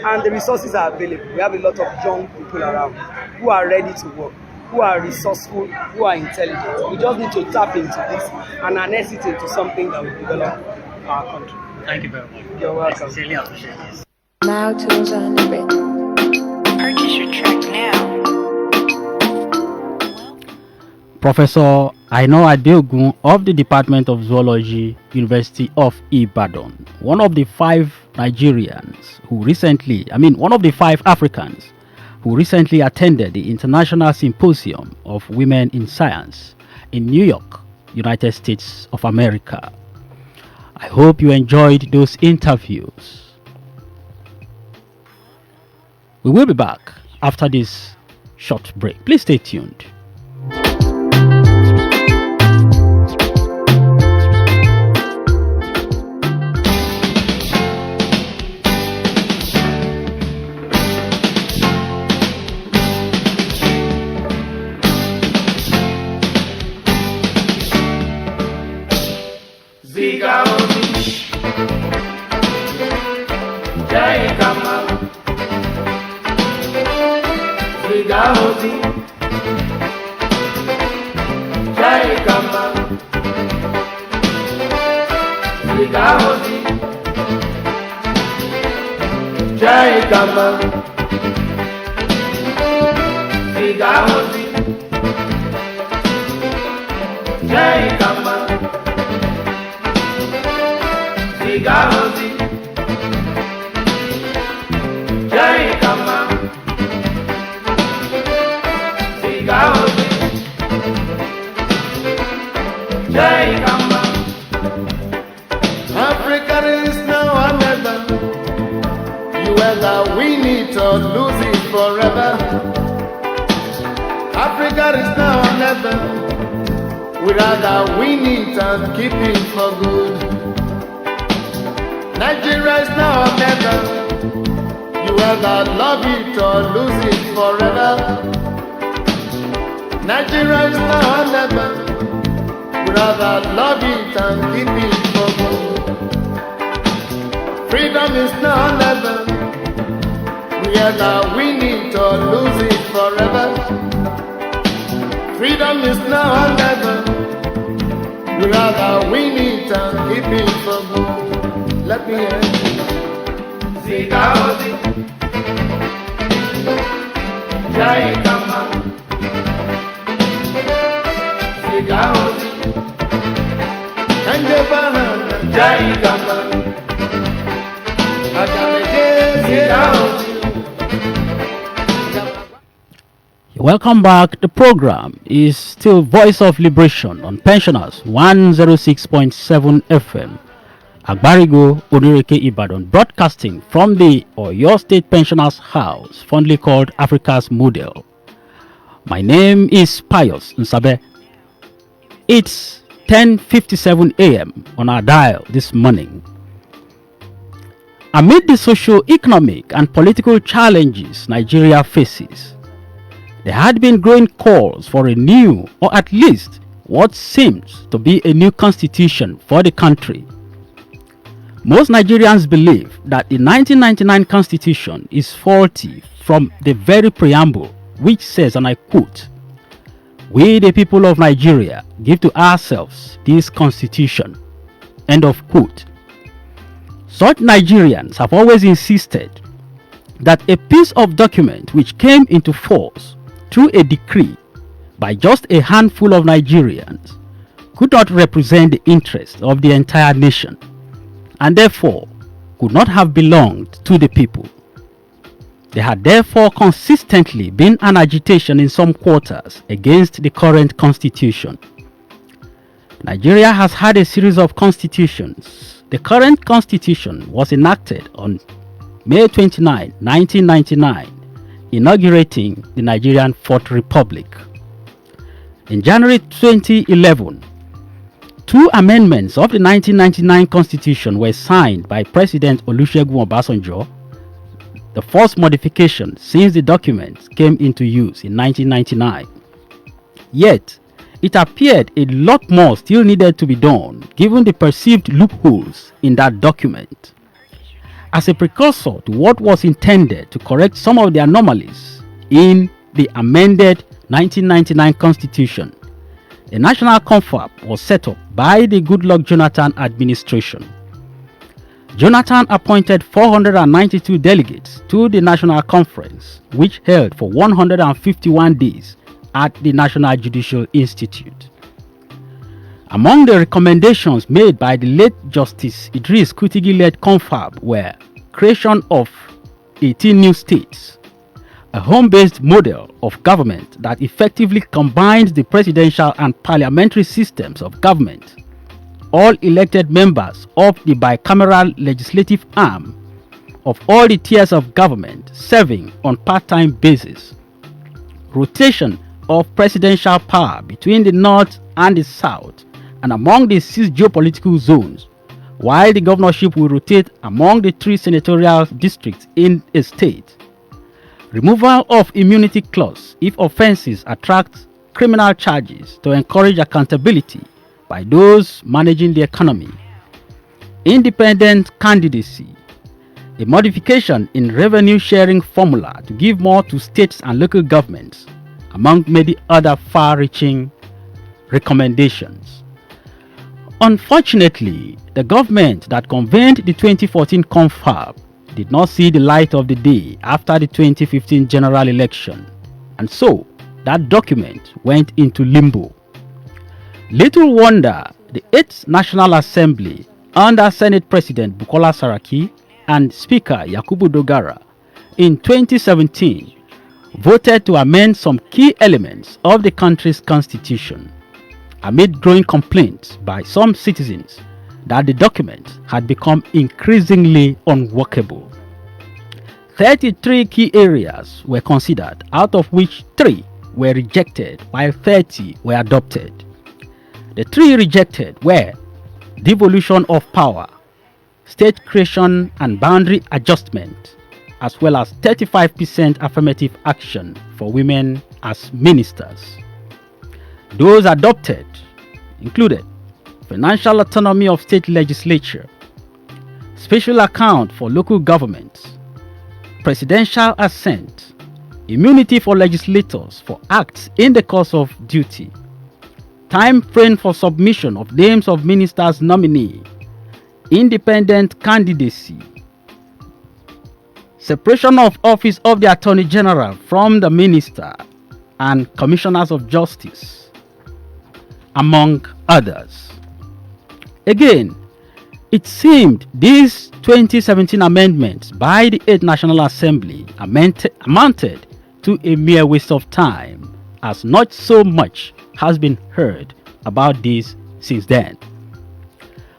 And the resources are available. We have a lot of young people around who are ready to work, who are resourceful, who are intelligent. We just need to tap into this and harness it into something that will develop our country. Thank you very much. You're welcome. I sincerely appreciate this. Now tools on the bit. Purchase your track now. Professor Aino Adeogun of the Department of Zoology, University of Ibadan, one of the 5 Nigerians who recently, one of the 5 Africans who recently attended the International Symposium of Women in Science in New York, United States of America. I hope you enjoyed those interviews. We will be back after this short break. Please stay tuned. Africa is now or never. You whether win it or lose it forever. Africa is now or never. We rather win it and keep it for good. Nigeria is now or never. You whether love it or lose it forever. Nigeria is now or never. We rather love it and keep it for good. Freedom is now or never. We either win it or lose it forever. Freedom is now or never. We rather win it and keep it for good. Let me hear you. Zika Ozi, Jai Kama, Zika Ozi, Kanje Bahana, Jai Kama. Welcome back. The program is still Voice of Liberation on Pensioners 106.7 FM, Agbarigo, Onireke, Ibadan, broadcasting from the Oyo State Pensioners House, fondly called Africa's Model. My name is PIUS NSABE. It's 10:57 a.m. on our dial this morning. Amid the socio-economic and political challenges Nigeria faces, there had been growing calls for a new, or at least what seems to be a new constitution for the country. Most Nigerians believe that the 1999 constitution is faulty from the very preamble, which says, and I quote, "We the people of Nigeria give to ourselves this constitution," end of quote. Such Nigerians have always insisted that a piece of document which came into force through a decree by just a handful of Nigerians could not represent the interests of the entire nation, and therefore could not have belonged to the people. There had therefore consistently been an agitation in some quarters against the current constitution. Nigeria has had a series of constitutions. The current constitution was enacted on May 29, 1999, inaugurating the Nigerian Fourth Republic. In January 2011, 2 amendments of the 1999 Constitution were signed by President Olusegun Obasanjo, the first modification since the document came into use in 1999. Yet, it appeared a lot more still needed to be done given the perceived loopholes in that document. As a precursor to what was intended to correct some of the anomalies in the amended 1999 Constitution, a national confab was set up by the Goodluck Jonathan administration. Jonathan appointed 492 delegates to the National Conference, which held for 151 days at the National Judicial Institute. Among the recommendations made by the late Justice Idris Kutigi-led confab were creation of 18 new states, a home-based model of government that effectively combines the presidential and parliamentary systems of government, all elected members of the bicameral legislative arm of all the tiers of government serving on part-time basis, rotation of presidential power between the north and the south and among the 6 geopolitical zones, while the governorship will rotate among the 3 senatorial districts in a state, removal of immunity clause if offenses attract criminal charges to encourage accountability by those managing the economy, independent candidacy, a modification in revenue sharing formula to give more to states and local governments, among many other far-reaching recommendations. Unfortunately, the government that convened the 2014 confab did not see the light of the day after the 2015 general election, and so that document went into limbo. Little wonder the 8th National Assembly under Senate President Bukola Saraki and Speaker Yakubu Dogara in 2017 voted to amend some key elements of the country's constitution, amid growing complaints by some citizens that the document had become increasingly unworkable. 33 key areas were considered, out of which 3 were rejected while 30 were adopted. The 3 rejected were devolution of power, state creation and boundary adjustment, as well as 35% affirmative action for women as ministers. Those adopted included financial autonomy of state legislature, special account for local governments, presidential assent, immunity for legislators for acts in the course of duty, time frame for submission of names of ministers nominee, independent candidacy, separation of office of the Attorney General from the Minister and Commissioners of Justice, among others. Again, it seemed these 2017 amendments by the 8th National Assembly amounted to a mere waste of time, as not so much has been heard about this since then.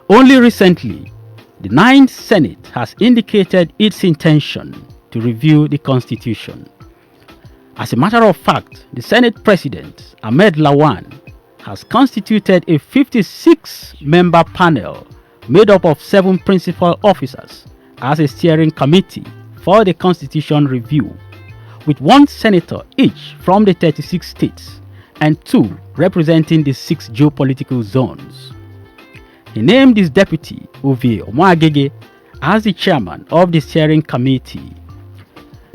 Only recently, the 9th Senate has indicated its intention to review the Constitution. As a matter of fact, the Senate President, Ahmed Lawan, has constituted a 56-member panel made up of 7 principal officers as a steering committee for the Constitution review, with 1 senator each from the 36 states and 2 representing the 6 geopolitical zones. He named his deputy, Ovie Omoagege, as the chairman of the steering committee.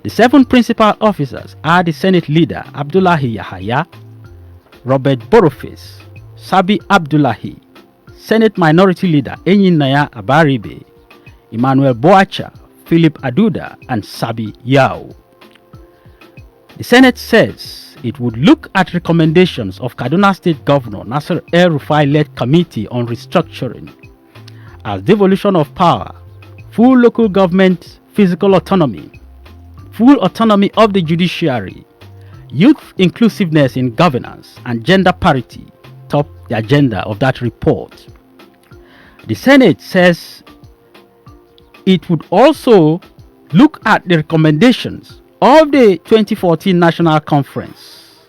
The 7 principal officers are the Senate leader Abdullahi Yahaya, Robert Boroface, Sabi Abdullahi, Senate Minority Leader Enyinnaya Abaribe, Emmanuel Boacha, Philip Aduda, and Sabi Yao. The Senate says it would look at recommendations of Kaduna State Governor Nasir El-Rufai-led Committee on Restructuring as devolution of power, full local government physical autonomy, full autonomy of the judiciary, youth inclusiveness in governance and gender parity, top the agenda of that report. The Senate says it would also look at the recommendations of the 2014 National Conference,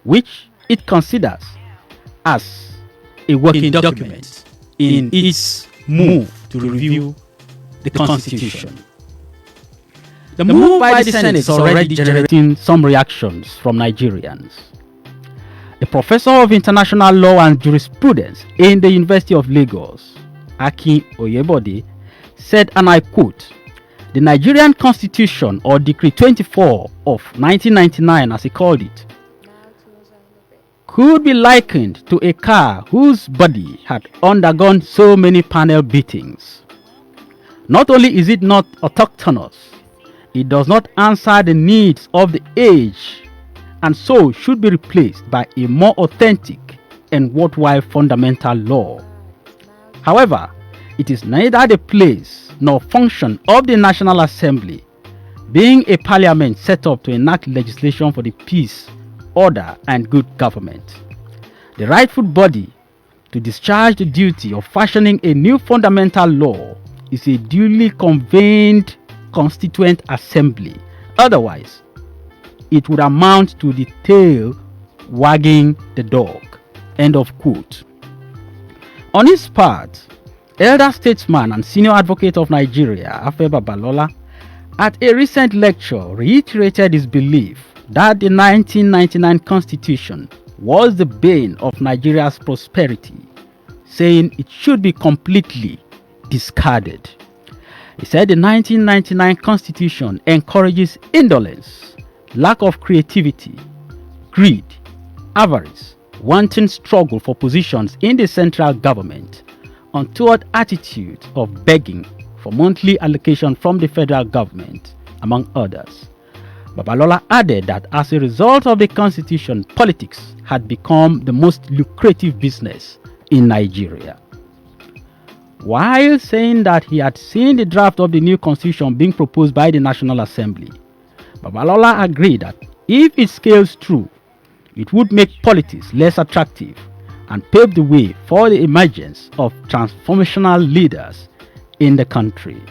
which it considers as a working document in its move to review the Constitution. The move by the Senate is already generating some reactions from Nigerians. The professor of international law and jurisprudence in the University of Lagos, Akin Oyebode, said, and I quote, "The Nigerian Constitution, or Decree 24 of 1999 as he called it, could be likened to a car whose body had undergone so many panel beatings. Not only is it not autochthonous, it does not answer the needs of the age, and so should be replaced by a more authentic and worthwhile fundamental law. However, it is neither the place nor function of the National Assembly, being a parliament set up to enact legislation for the peace, order, and good government. The rightful body to discharge the duty of fashioning a new fundamental law is a duly convened constituent assembly. Otherwise, it would amount to the tail wagging the dog." End of quote. On his part, elder statesman and senior advocate of Nigeria, Afe Babalola, at a recent lecture reiterated his belief that the 1999 Constitution was the bane of Nigeria's prosperity, saying it should be completely discarded. He said the 1999 Constitution encourages indolence, lack of creativity, greed, avarice, wanton struggle for positions in the central government, untoward attitude of begging for monthly allocation from the federal government, among others. Babalola added that as a result of the Constitution, politics had become the most lucrative business in Nigeria. While saying that he had seen the draft of the new Constitution being proposed by the National Assembly, Babalola agreed that if it scales through, it would make politics less attractive and pave the way for the emergence of transformational leaders in the country.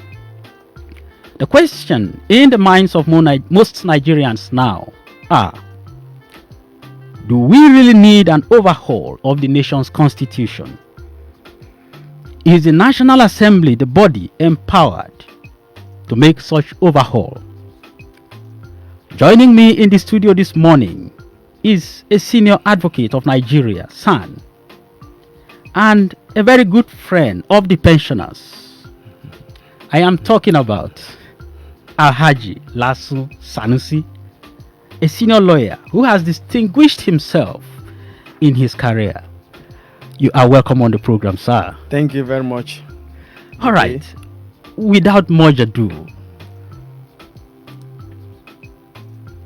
The question in the minds of most Nigerians now are, do we really need an overhaul of the nation's constitution? Is the National Assembly the body empowered to make such overhaul? Joining me in the studio this morning is a senior advocate of Nigeria, SAN, and a very good friend of the pensioners. I am talking about Alhaji Lasu Sanusi, a senior lawyer who has distinguished himself in his career. You are welcome on the program, sir. Thank you very much. All right. Without much ado,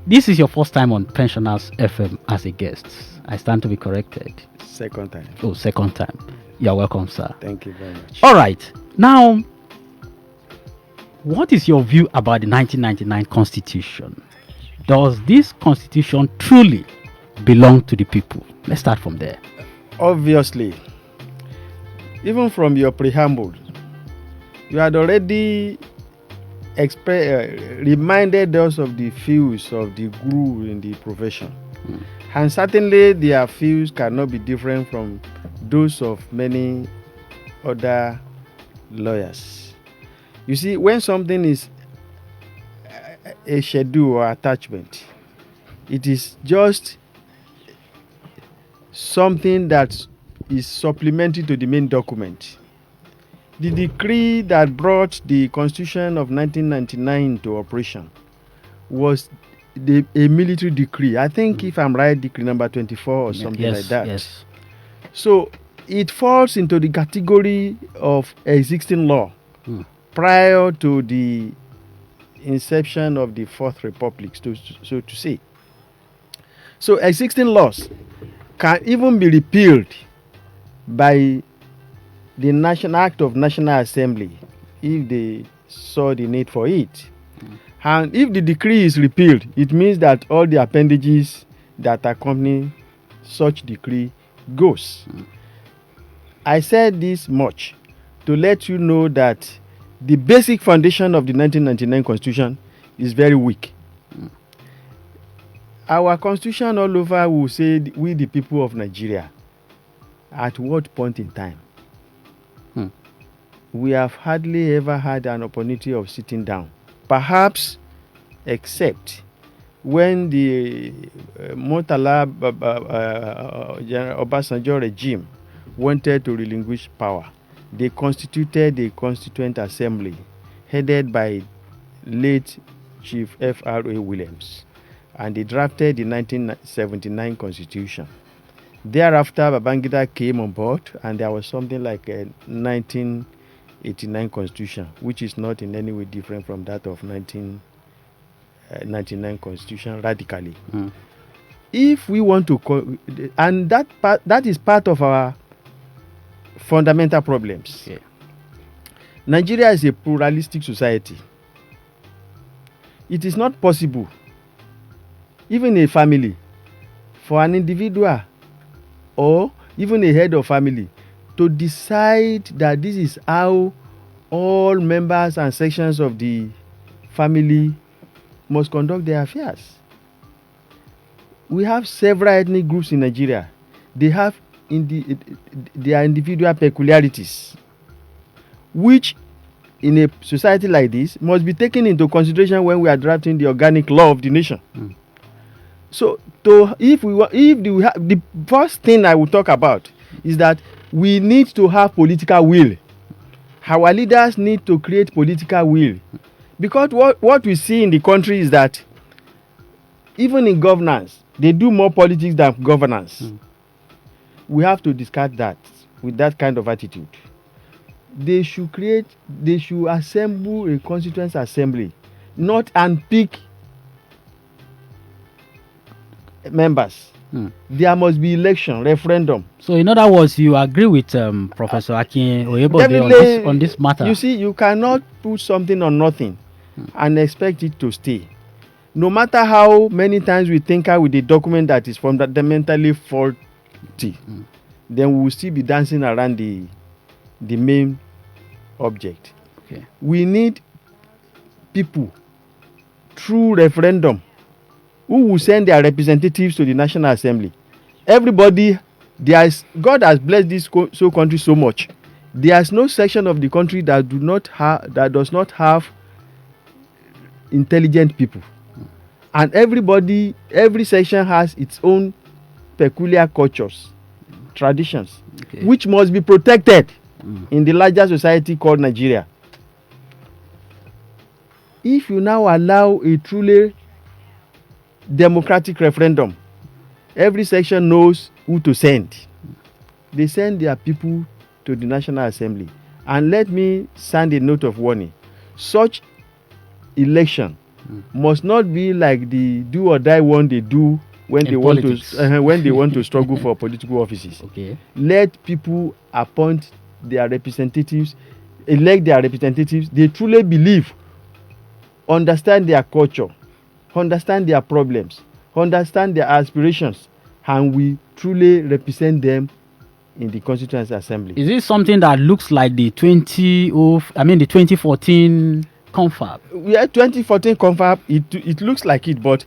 this is your first time on Pensioners FM as a guest. I stand to be corrected. Second time. Oh, second time. You're welcome, sir. Thank you very much. All right. Now, what is your view about the 1999 Constitution? Does this Constitution truly belong to the people? Let's start from there. Obviously, even from your preamble, you had already reminded us of the views of the guru in the profession. And certainly their views cannot be different from those of many other lawyers. You see, when something is a schedule or attachment, it is just something that is supplementary to the main document. The decree that brought the Constitution of 1999 into operation was a military decree. I think, if I'm right, decree number 24 or something like that. Yes. So it falls into the category of existing law prior to the inception of the Fourth Republic, so to say. So existing laws can even be repealed by the National Act of National Assembly if they saw the need for it. And if the decree is repealed, it means that all the appendages that accompany such decree goes. I said this much to let you know that the basic foundation of the 1999 Constitution is very weak. Our Constitution all over will say, we the people of Nigeria. At what point in time? We have hardly ever had an opportunity of sitting down. Perhaps except when the Murtala Obasanjo regime wanted to relinquish power. They constituted a constituent assembly headed by late Chief F.R.A. Williams, and they drafted the 1979 Constitution. Thereafter, Babangida came on board, and there was something like a 1989 Constitution, which is not in any way different from that of 1999 Constitution radically. If we want to, and that is part of our fundamental problems. Okay. Nigeria is a pluralistic society. It is not possible, even a family, for an individual or even a head of family to decide that this is how all members and sections of the family must conduct their affairs. We have several ethnic groups in Nigeria. They have their individual peculiarities, which in a society like this must be taken into consideration when we are drafting the organic law of the nation. So, the first thing I will talk about is that we need to have political will. Our leaders need to create political will, because what we see in the country is that even in governance, they do more politics than governance. We have to discard that with that kind of attitude. They should assemble a constituent assembly, not unpick members. There must be election, referendum. So, in other words, you agree with Professor Akin Oyebode on this matter? You see, you cannot put something on nothing and expect it to stay. No matter how many times we tinker with the document that is fundamentally faulty, then we will still be dancing around the main object. Okay. We need people through referendum who will send their representatives to the National Assembly. Everybody, God has blessed this country so much. There is no section of the country that does not have intelligent people. And every section has its own peculiar cultures, traditions, which must be protected in the larger society called Nigeria. If you now allow a truly democratic referendum, every section knows who to send. They send their people to the National Assembly. And let me sound a note of warning. Such election must not be like the do or die one they do when they want to struggle for political offices. Okay. Let people appoint their representatives, elect their representatives. They truly believe, understand their culture, understand their problems, understand their aspirations, and we truly represent them in the Constituent Assembly. Is it something that looks like the 2014 confab? Yeah, 2014 confab, it looks like it, but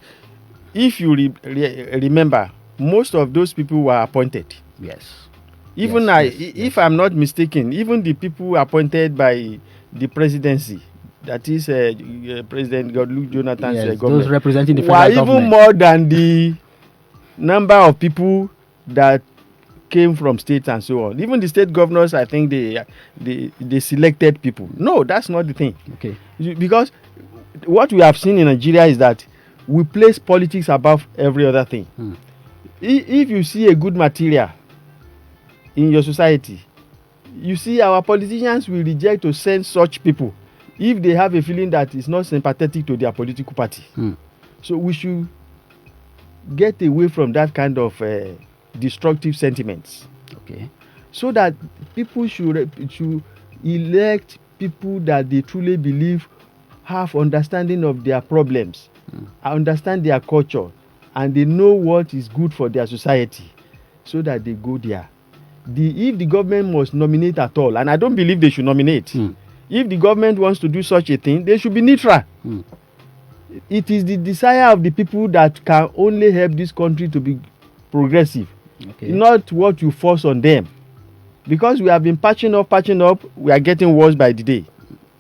if you remember, most of those people were appointed. Yes. Even if I'm not mistaken, even the people appointed by the presidency, that is President Goodluck Jonathan's government, those representing the federal were government, even more than the number of people that came from states and so on. Even the state governors, I think they selected people. No, that's not the thing. Okay. Because what we have seen in Nigeria is that we place politics above every other thing. If you see a good material in your society, you see our politicians will reject to send such people if they have a feeling that is not sympathetic to their political party. So we should get away from that kind of destructive sentiments. Okay. So that people should elect people that they truly believe have understanding of their problems, understand their culture, and they know what is good for their society. so that they go there. If the government must nominate at all, and I don't believe they should nominate, if the government wants to do such a thing, they should be neutral. It is the desire of the people that can only help this country to be progressive, not what you force on them. Because we have been patching up, we are getting worse by the day.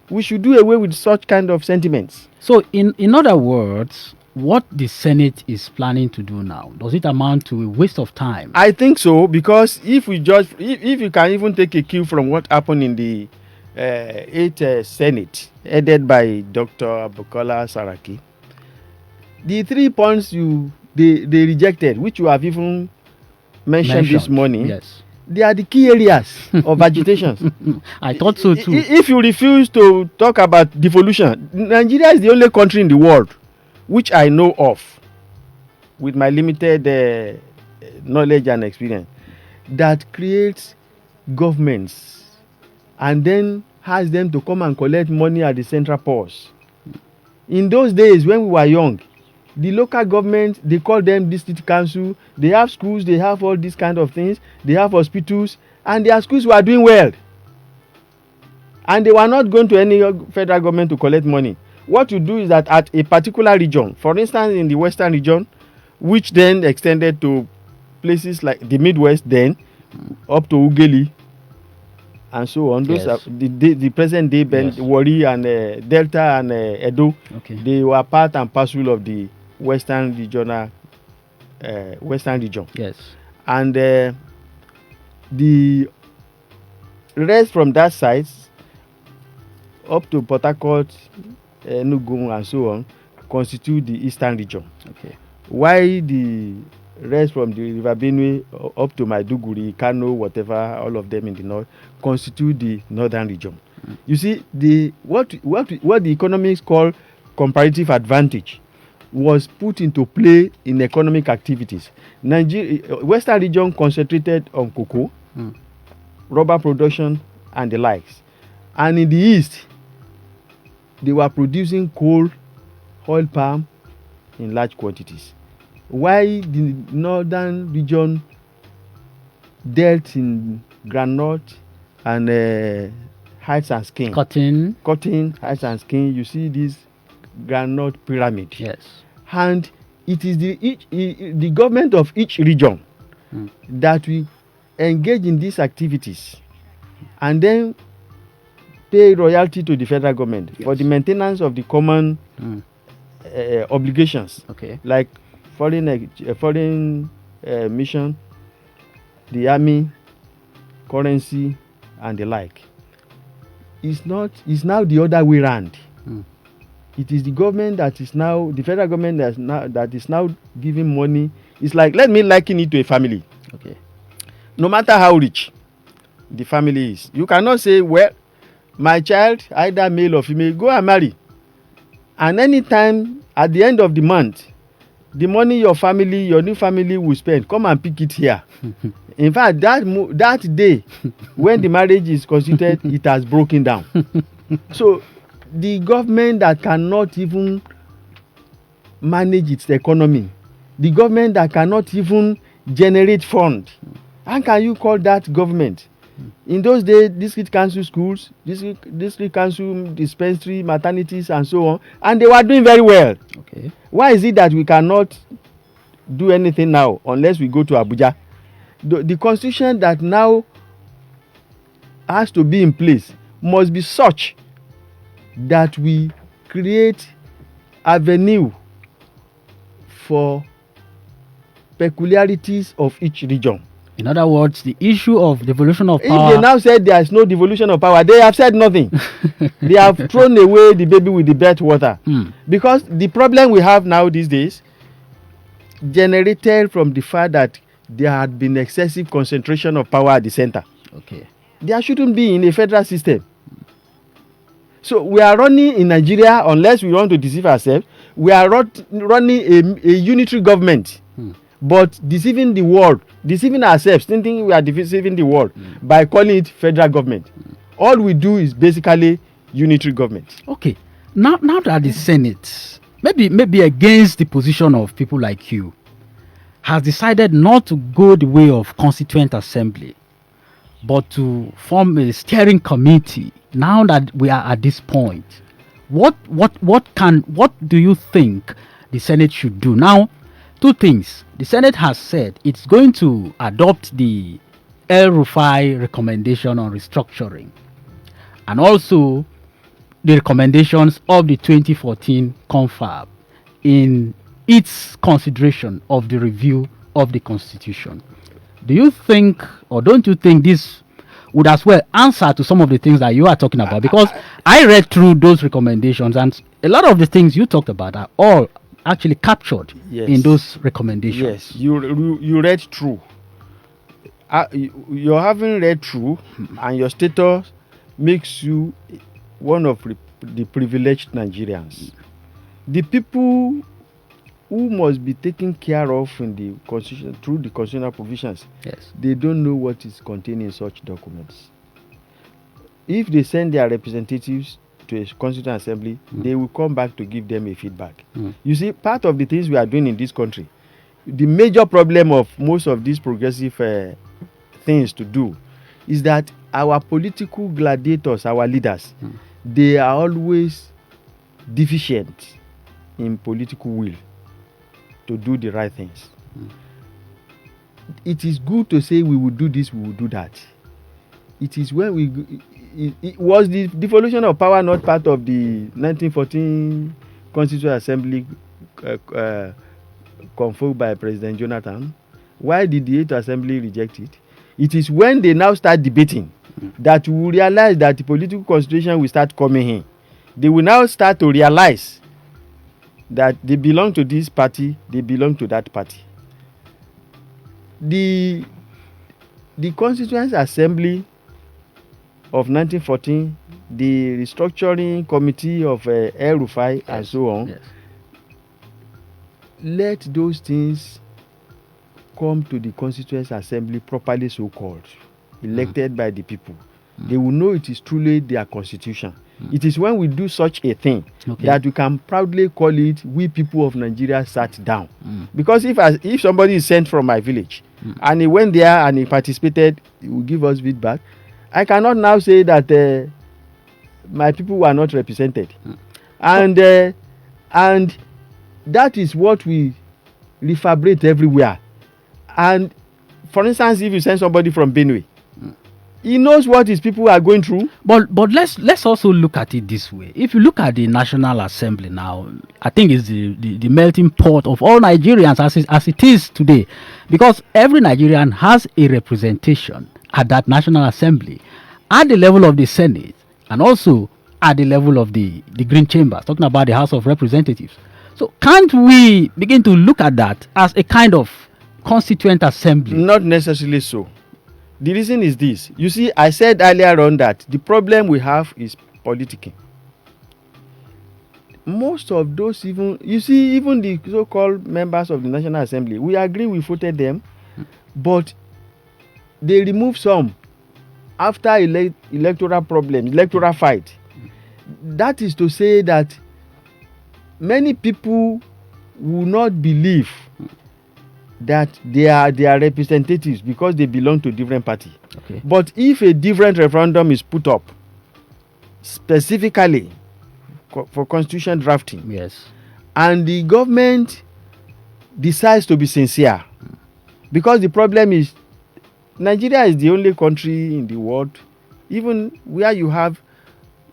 We should do away with such kind of sentiments. So, in other words, what the Senate is planning to do now, does it amount to a waste of time? I think so, because if you can even take a cue from what happened in the 8th Senate, headed by Dr. Bukola Saraki, the 3 points they rejected, which you have even mentioned this morning, yes, they are the key areas of agitation. I thought so too. If you refuse to talk about devolution, Nigeria is the only country in the world which I know of, with my limited knowledge and experience, that creates governments and then has them to come and collect money at the central purse. In those days when we were young, the local government, they call them district council, they have schools, they have all these kind of things, they have hospitals, and their schools were doing well. And they were not going to any federal government to collect money. What you do is that at a particular region, for instance in the western region, which then extended to places like the Midwest then, up to Ugeli, and so on. Those are the present day Wari and Delta and Edo. They were part and parcel of the western region. Yes. And the rest from that side up to Port Harcourt, Enugu and so on constitute the eastern region. While the rest from the River Benue up to Maiduguri, Kano, whatever, all of them in the north constitute the northern region. You see, what the economics call comparative advantage was put into play in economic activities. Western region concentrated on cocoa, rubber production, and the likes, and in the east, they were producing coal, oil palm in large quantities. While the northern region dealt in groundnut and hides and skin. Cotton, hides and skin. You see this groundnut pyramid. Yes. And it is the government of each region that will engage in these activities and then pay royalty to the federal government for the maintenance of the common obligations. Like foreign mission, the army, currency, and the like. It's now the other way around. It is the government that is now, the federal government that is now giving money. It's like, let me liken it to a family. No matter how rich the family is, you cannot say, well, my child, either male or female, go and marry. And anytime at the end of the month, the money your new family will spend, come and pick it here. In fact, that day when the marriage is constituted, it has broken down. So the government that cannot even manage its economy, the government that cannot even generate funds, how can you call that government? In those days, district council schools, district council dispensary, maternities, and so on, and they were doing very well. Why is it that we cannot do anything now unless we go to Abuja? The constitution that now has to be in place must be such that we create avenue for peculiarities of each region. In other words, the issue of devolution of power. If they now said there is no devolution of power, they have said nothing. They have thrown away the baby with the bathwater. Because the problem we have now these days generated from the fact that there had been excessive concentration of power at the center. There shouldn't be in a federal system. So we are running in Nigeria, unless we want to deceive ourselves, we are running a unitary government. But deceiving the world, deceiving ourselves, thinking we are deceiving the world by calling it federal government. All we do is basically unitary government. Okay. Now that the Senate, maybe against the position of people like you, has decided not to go the way of constituent assembly, but to form a steering committee. Now that we are at this point, what do you think the Senate should do? Now, two things. The Senate has said it's going to adopt the El Rufai recommendation on restructuring, and also the recommendations of the 2014 confab in its consideration of the review of the Constitution. Do you think, or don't you think, this would as well answer to some of the things that you are talking about? Because I read through those recommendations, and a lot of the things you talked about are all actually captured in those recommendations. Yes, you read through. You haven't read through, and your status makes you one of the privileged Nigerians. The people who must be taken care of in the constitution through the constitutional provisions, they don't know what is contained in such documents. If they send their representatives to a constituent assembly, they will come back to give them a feedback. You see, part of the things we are doing in this country, the major problem of most of these progressive things to do is that our political gladiators, our leaders, they are always deficient in political will to do the right things. It is good to say we will do this, we will do that. It is when it was the devolution of power not part of the 1914 Constitutional Assembly conferred by President Jonathan? Why did the 8th Assembly reject it? It is when they now start debating that we will realize that the political constitution will start coming in. They will now start to realize that they belong to this party, they belong to that party. The Constituent Assembly of 1914, the restructuring committee of El Rufai and so on, let those things come to the Constituent Assembly properly so called, elected by the people. They will know it is truly their constitution. It is when we do such a thing that we can proudly call it, we people of Nigeria sat down. Because if somebody is sent from my village and he went there and he participated, he will give us feedback. I cannot now say that my people were not represented. And that is what we refabricate everywhere. And for instance, if you send somebody from Benue, he knows what his people are going through. But let's also look at it this way. If you look at the National Assembly now, I think it's the melting pot of all Nigerians as it is today, because every Nigerian has a representation at that National Assembly, at the level of the Senate, and also at the level of the Green Chamber, talking about the House of Representatives. So can't we begin to look at that as a kind of constituent assembly? Not necessarily so. The reason is this. You see, I said earlier on that the problem we have is politicking. Most of those, even the so-called members of the National Assembly, we agree we voted them, but they removed some after electoral fight. That is to say that many people will not believe that they are representatives because they belong to different party. But if a different referendum is put up specifically for constitution drafting, and the government decides to be sincere, because the problem is Nigeria is the only country in the world, even where you have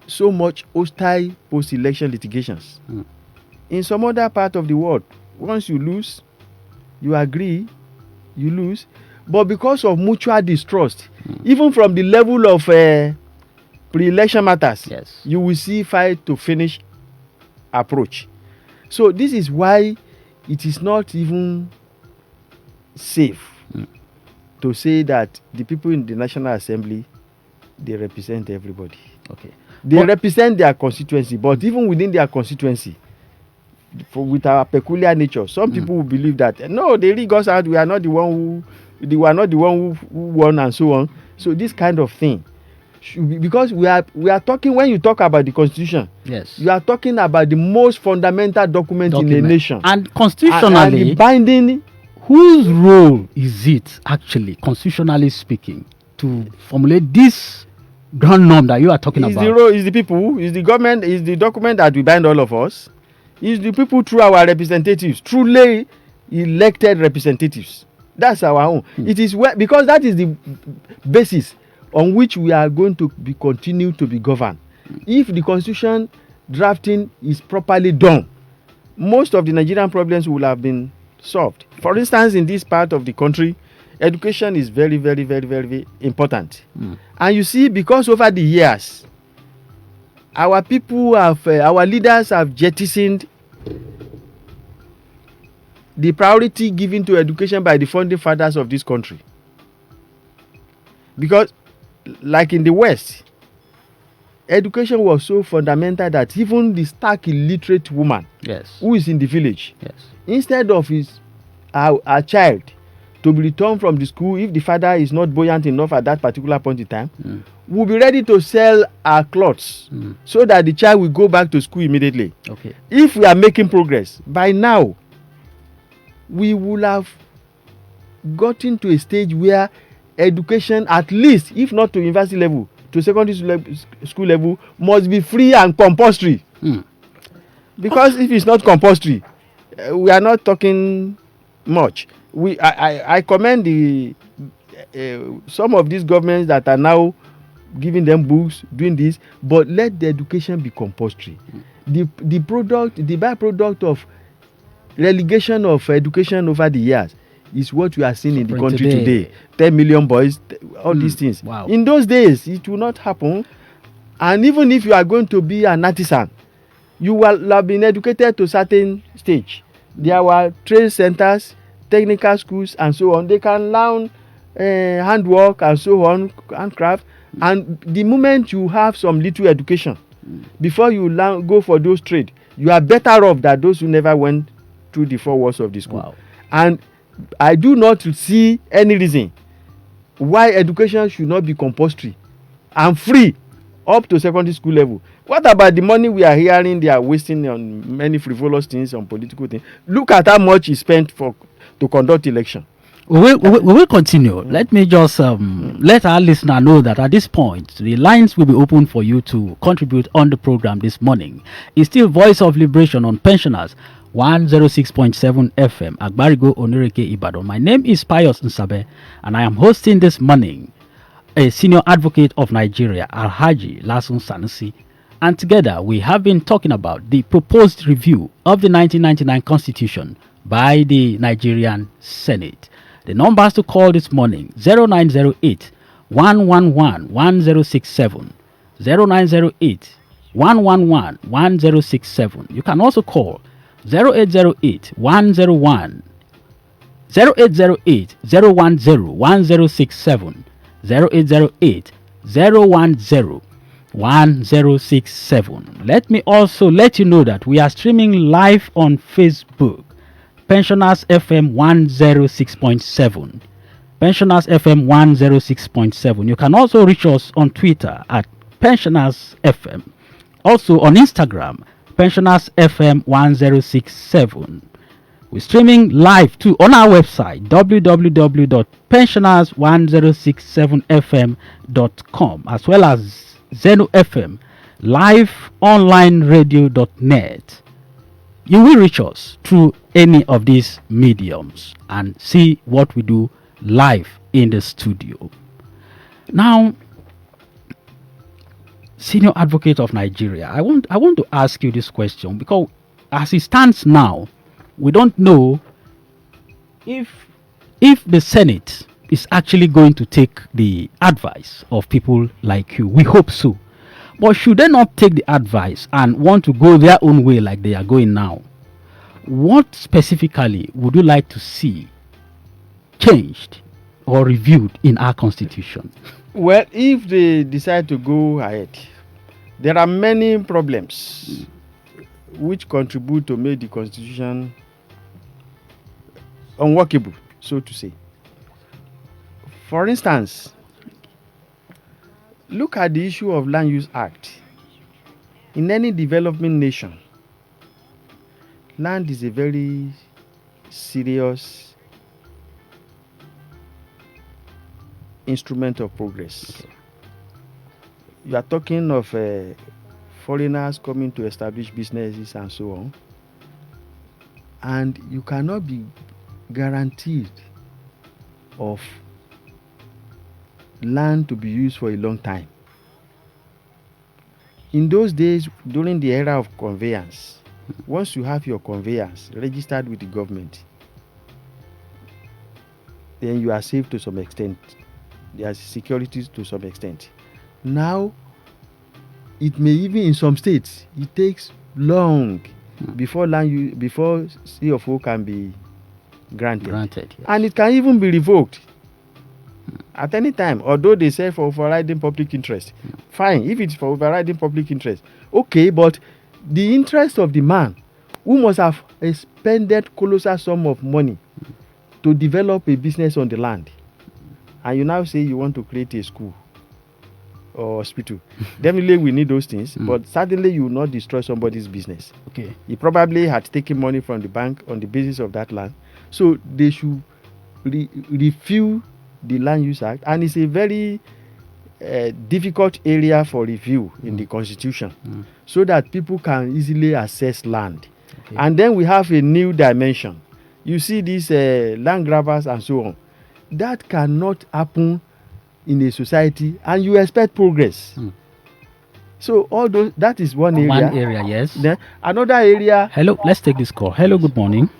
so much hostile post-election litigations. In some other part of the world, once you lose, you agree, you lose. But because of mutual distrust, even from the level of pre-election matters, you will see fight to finish approach. So this is why it is not even safe to say that the people in the National Assembly, they represent everybody. They represent their constituency, but even within their constituency, with our peculiar nature, some people will believe that no, they rig us out. We are not the one who won, and so on. So this kind of thing should be, because we are talking, when you talk about the Constitution, you are talking about the most fundamental document in a nation, and constitutionally, and the binding whose role is it actually, constitutionally speaking, to formulate this grand norm that you are talking Is about? the role, is the people, is the government, is the document that will bind all of us, is the people through our representatives, truly elected representatives. That's our own. It is because that is the basis on which we are going to be continue to be governed. If the constitution drafting is properly done, most of the Nigerian problems will have been solved. For instance, in this part of the country, education is very, very, very, very, very important. And you see, because over the years, our people have, our leaders have jettisoned the priority given to education by the founding fathers of this country. Because, like in the West, education was so fundamental that even the stark illiterate woman who is in the village, instead of our child to be returned from the school, if the father is not buoyant enough at that particular point in time, will be ready to sell our clothes so that the child will go back to school immediately. Okay. If we are making progress, by now, we will have gotten to a stage where education, at least, if not to university level, to secondary school level, must be free and compulsory. Because if it's not compulsory, we are not talking much. I commend the some of these governments that are now giving them books, doing this, but let the education be compulsory. The byproduct of relegation of education over the years is what we are seeing in the country today. 10 million boys, all these things. Wow. In those days, it will not happen. And even if you are going to be an artisan, you will have been educated to a certain stage. There were trade centers, technical schools, and so on. They can learn handwork and so on, handcraft. And the moment you have some little education, before you go for those trade, you are better off than those who never went through the 4 walls of the school. Wow. And I do not see any reason why education should not be compulsory and free up to secondary school level. What about the money we are hearing they are wasting on many frivolous things, on political things? Look at how much is spent to conduct election. We will continue. Let me just let our listener know that at this point, the lines will be open for you to contribute on the program this morning. It's still Voice of Liberation on Pensioners, 106.7 FM, Agbarigo, Onireke, Ibadan. My name is PIUS NSABE, and I am hosting this morning a senior advocate of Nigeria, Alhaji Lasun Sanusi. And together, we have been talking about the proposed review of the 1999 Constitution by the Nigerian Senate. The numbers to call this morning, 0908 111 1067, 0908 111 1067. You can also call 0808 101 0808 010 1067, 0808 010 1067. Let me also let you know that we are streaming live on Facebook. Pensioners FM 106.7. Pensioners FM 106.7. You can also reach us on Twitter at Pensioners FM. Also on Instagram, Pensioners FM 1067. We're streaming live too on our website www.pensioners1067fm.com, as well as Zeno FM, liveonlineradio.net. You will reach us through any of these mediums and see what we do live in the studio. Now, Senior Advocate of Nigeria, I want to ask you this question, because as it stands now, we don't know if the Senate is actually going to take the advice of people like you. We hope so. But should they not take the advice and want to go their own way like they are going now? What specifically would you like to see changed or reviewed in our constitution? Well, if they decide to go ahead, there are many problems which contribute to make the constitution unworkable, so to say. For instance, look at the issue of Land Use Act. In any developing nation, land is a very serious instrument of progress. Okay. You are talking of foreigners coming to establish businesses and so on, and you cannot be guaranteed of land to be used for a long time. In those days, during the era of conveyance, once you have your conveyance registered with the government, then you are safe to some extent. There are securities to some extent. Now, it may even in some states, it takes long before before CFO can be granted. Yes. And it can even be revoked at any time, although they say for overriding public interest. Fine, if it's for overriding public interest, okay, but the interest of the man who must have expended colossal sum of money to develop a business on the land, and you now say you want to create a school or hospital. Definitely we need those things, but certainly you will not destroy somebody's business. Okay. He probably had taken money from the bank on the basis of that land, so they should review the Land Use Act, and it's a very difficult area for review in the Constitution, so that people can easily access land. Okay. And then we have a new dimension. You see these land grabbers and so on. That cannot happen in a society, and you expect progress. So all those, that is one area. One area, yes. Then another area. Hello, let's take this call. Hello, good morning.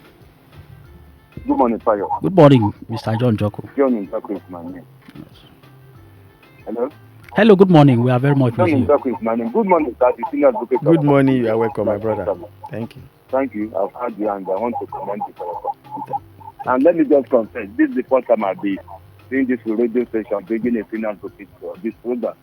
Good morning, Payo. Good morning, Mr. John Joko. John Joko is my name. Yes. Hello? Hello, good morning. We are very much with you. John Joko is my name. Good morning, sir. The senior advocate. Good morning. You are welcome, my brother. Thank you. Thank you. I've heard you, and I want to commend you for your contribution. And let me just confess, this is the first time I'll be doing this radio station, bringing a senior advocate for this program.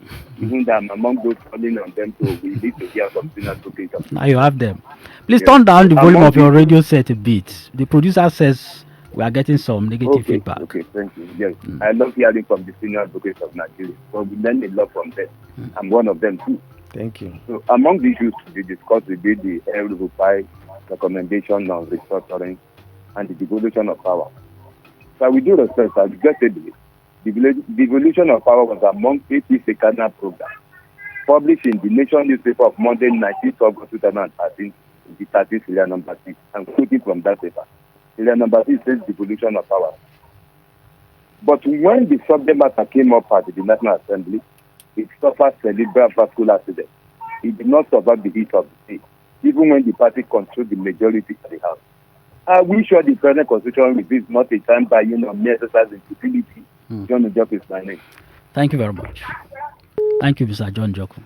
Even though I'm among those calling on them, so we need to hear from senior advocates. Now you have them. Please turn down the volume of your radio set a bit. The producer says we are getting some negative feedback. Okay, thank you. Yes, I love hearing from the senior advocates of Nigeria. So we learn a lot from them. I'm one of them too. Thank you. So among the issues to be discussed will be the El-Rufai recommendation on restructuring and the devolution of power. So we do respect, as regrettably, the devolution of power was among APC Cardinal program, published in the Nation newspaper of Monday, 19th August 2013, the 13th serial number 6. I'm quoting from that paper. Serial number 6 says devolution of power. But when the subject matter came up at the National Assembly, it suffered cerebral vascular accident. It did not survive the heat of the state, even when the party controlled the majority of the House. Are we sure the present constitutional review is not a time by mere exercise in stupidity? John Joko is my name. Thank you very much. Thank you, Mr. John Joko.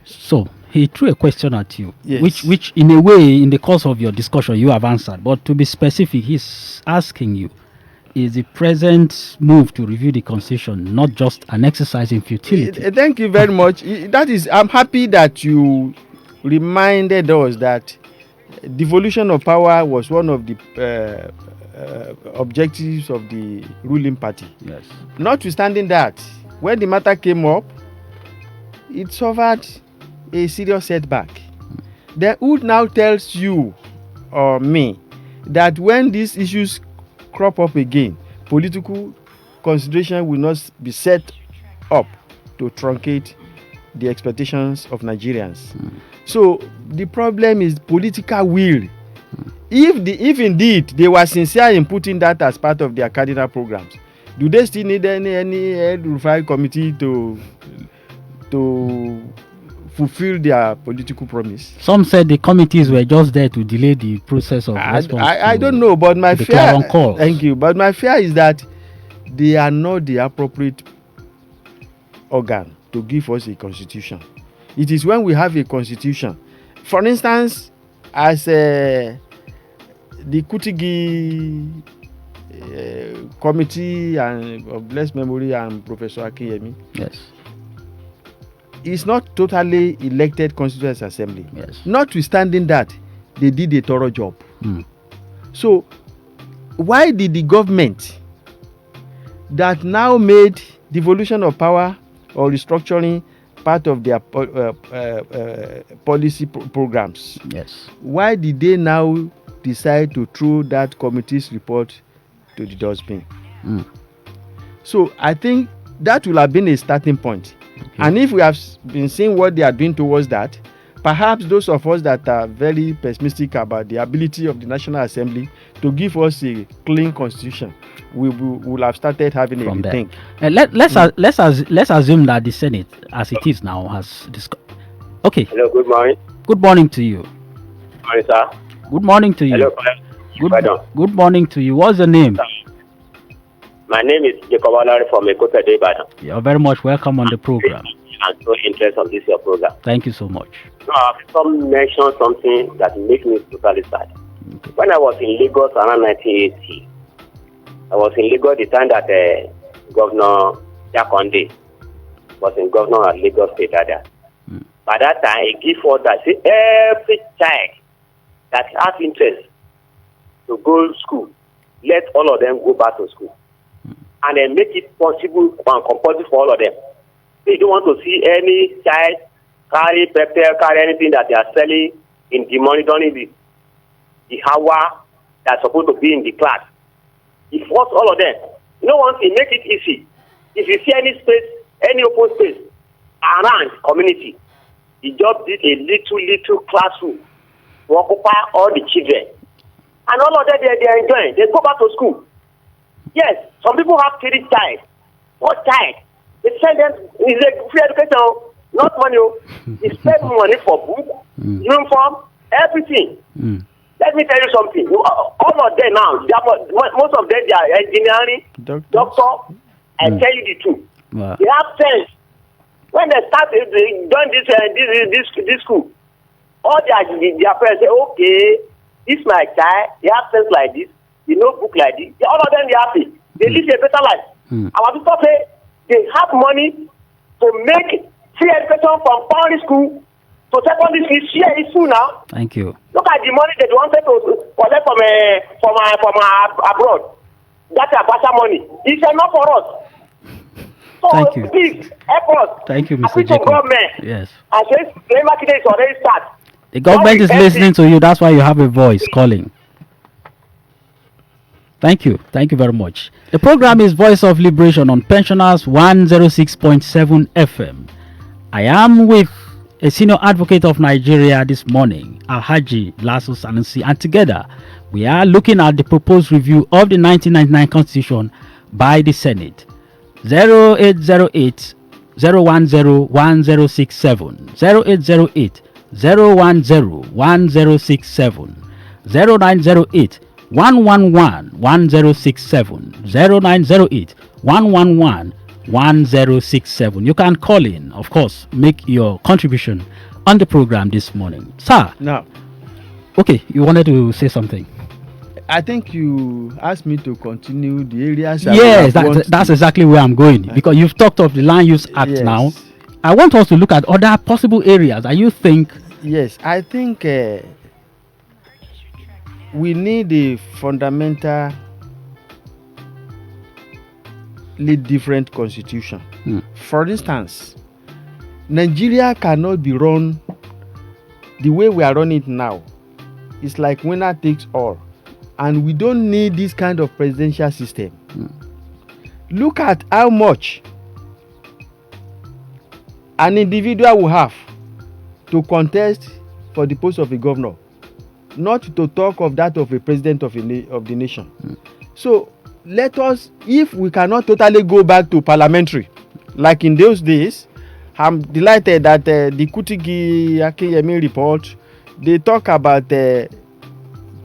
So he threw a question at you, yes, which in a way, in the course of your discussion, you have answered. But to be specific, he's asking you: is the present move to review the Constitution not just an exercise in futility? Thank you very much. That is, I'm happy that you reminded us that devolution of power was one of the objectives of the ruling party. Yes. Notwithstanding that, when the matter came up, it suffered a serious setback. Then who now tells you or me that when these issues crop up again, political consideration will not be set up to truncate the expectations of Nigerians? So the problem is political will. If indeed they were sincere in putting that as part of their cardinal programs, do they still need any El-Rufai committee to fulfill their political promise? Some said the committees were just there to delay the process of response. I don't know, but my fear. Thank you, but my fear is that they are not the appropriate organ to give us a constitution. It is when we have a constitution, for instance, as the Kutigi committee and of blessed memory and Professor Akiyemi. Yes. It's not totally elected Constituent Assembly. Yes. Notwithstanding that, they did a thorough job. So, why did the government that now made devolution of power or restructuring part of their policy programs, yes, why did they now decide to throw that committee's report to the dustbin? So I think that will have been a starting point. Okay. And if we have been seeing what they are doing towards that, perhaps those of us that are very pessimistic about the ability of the National Assembly to give us a clean constitution, we will have started having a rethink. Let's assume that the Senate, as it is now, has discussed. Okay. Hello, good morning. Good morning to you. Good morning, sir. Good morning to you. Hello, good morning to you. What's your name? My name is Jacob Alari from Ekota Ibadan. You're very much welcome on the program. I'm so interested on this your program. Thank you so much. Some mention something that makes me totally sad. Okay. When I was in Lagos around 1980, I was in Lagos the time that Governor Jakonde was in governor at Lagos State. By that time, he gave order that say every child that has interest to go to school, let all of them go back to school. And then make it possible and compulsory for all of them. They don't want to see any child carry pepper, carry anything that they are selling in the money during the hour that's supposed to be in the class. He forced all of them. You know, once he make it easy, if you see any space, any open space around community, he just did a little classroom to occupy all the children. And all of them, they are enjoying. They go back to school. Yes, some people have 3 child, 4 child. They send them, it's a free education, not money. They spend money for book, uniform, everything. Let me tell you something. All of them now, most of them, they are engineering, doctor. I tell you the truth. Wow. They have sense. When they start doing this school, all their parents say, okay, this my child, they have sense like this. The notebook like this, all of them they happy. They live a better life. Our people say they have money to make free education from primary school to secondary school. Share school now. Thank you. Look at the money they wanted to collect from abroad. That's a better money. It's enough for us. So thank you. Please help us. Thank you, Mr. Jacob. Government. Yes. I say labor today is already start. The government is listening to you. That's why you have a voice calling. Thank you. Thank you very much. The program is Voice of Liberation on Pensioners 106.7 FM. I am with a senior advocate of Nigeria this morning, Alhaji Lasso Sanusi, and together we are looking at the proposed review of the 1999 Constitution by the Senate. 0808 010 1067 0808 010 1067 0908 111 1067 0908 111 1067. You can call in, of course, make your contribution on the program this morning. Sir. Now. Okay, you wanted to say something. I think you asked me to continue the areas. Yes, that's exactly where I'm going. Because you've talked of the Land Use Act now. I want us to look at other possible areas that you think. Yes, I think we need a fundamentally different constitution. For instance, Nigeria cannot be run the way we are running it now. It's like winner takes all. And we don't need this kind of presidential system. Look at how much an individual will have to contest for the post of a governor, not to talk of that of a president of the nation. So let us, if we cannot totally go back to parliamentary, like in those days, I'm delighted that the Kutigi Akeyemi report, they talk about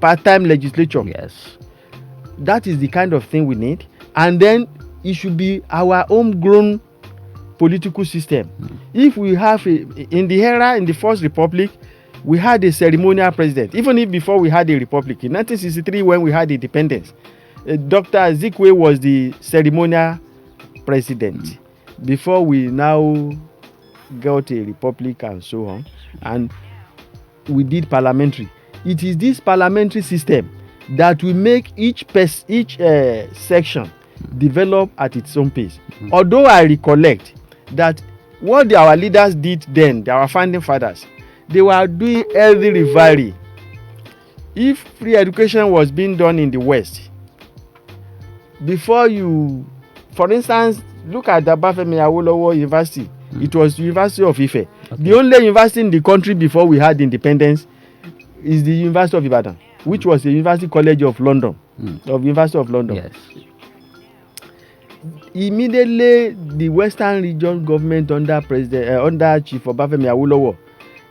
part-time legislature. Yes. That is the kind of thing we need. And then it should be our homegrown political system. If we have in the First Republic, we had a ceremonial president. Even if before we had a republic, in 1963 when we had independence, Dr. Azikiwe was the ceremonial president. Before we now got a republic and so on, and we did parliamentary. It is this parliamentary system that will make each section develop at its own pace. Although I recollect that what our leaders did then, our founding fathers, they were doing healthy rivalry. If free education was being done in the West, before you, for instance, Look at the Obafemi Awolowo University. It was University of Ife. The only university in the country before we had independence is the University of Ibadan, which was the University College of London, of University of London. Yes. Immediately, the Western Region government under Chief Obafemi Awolowo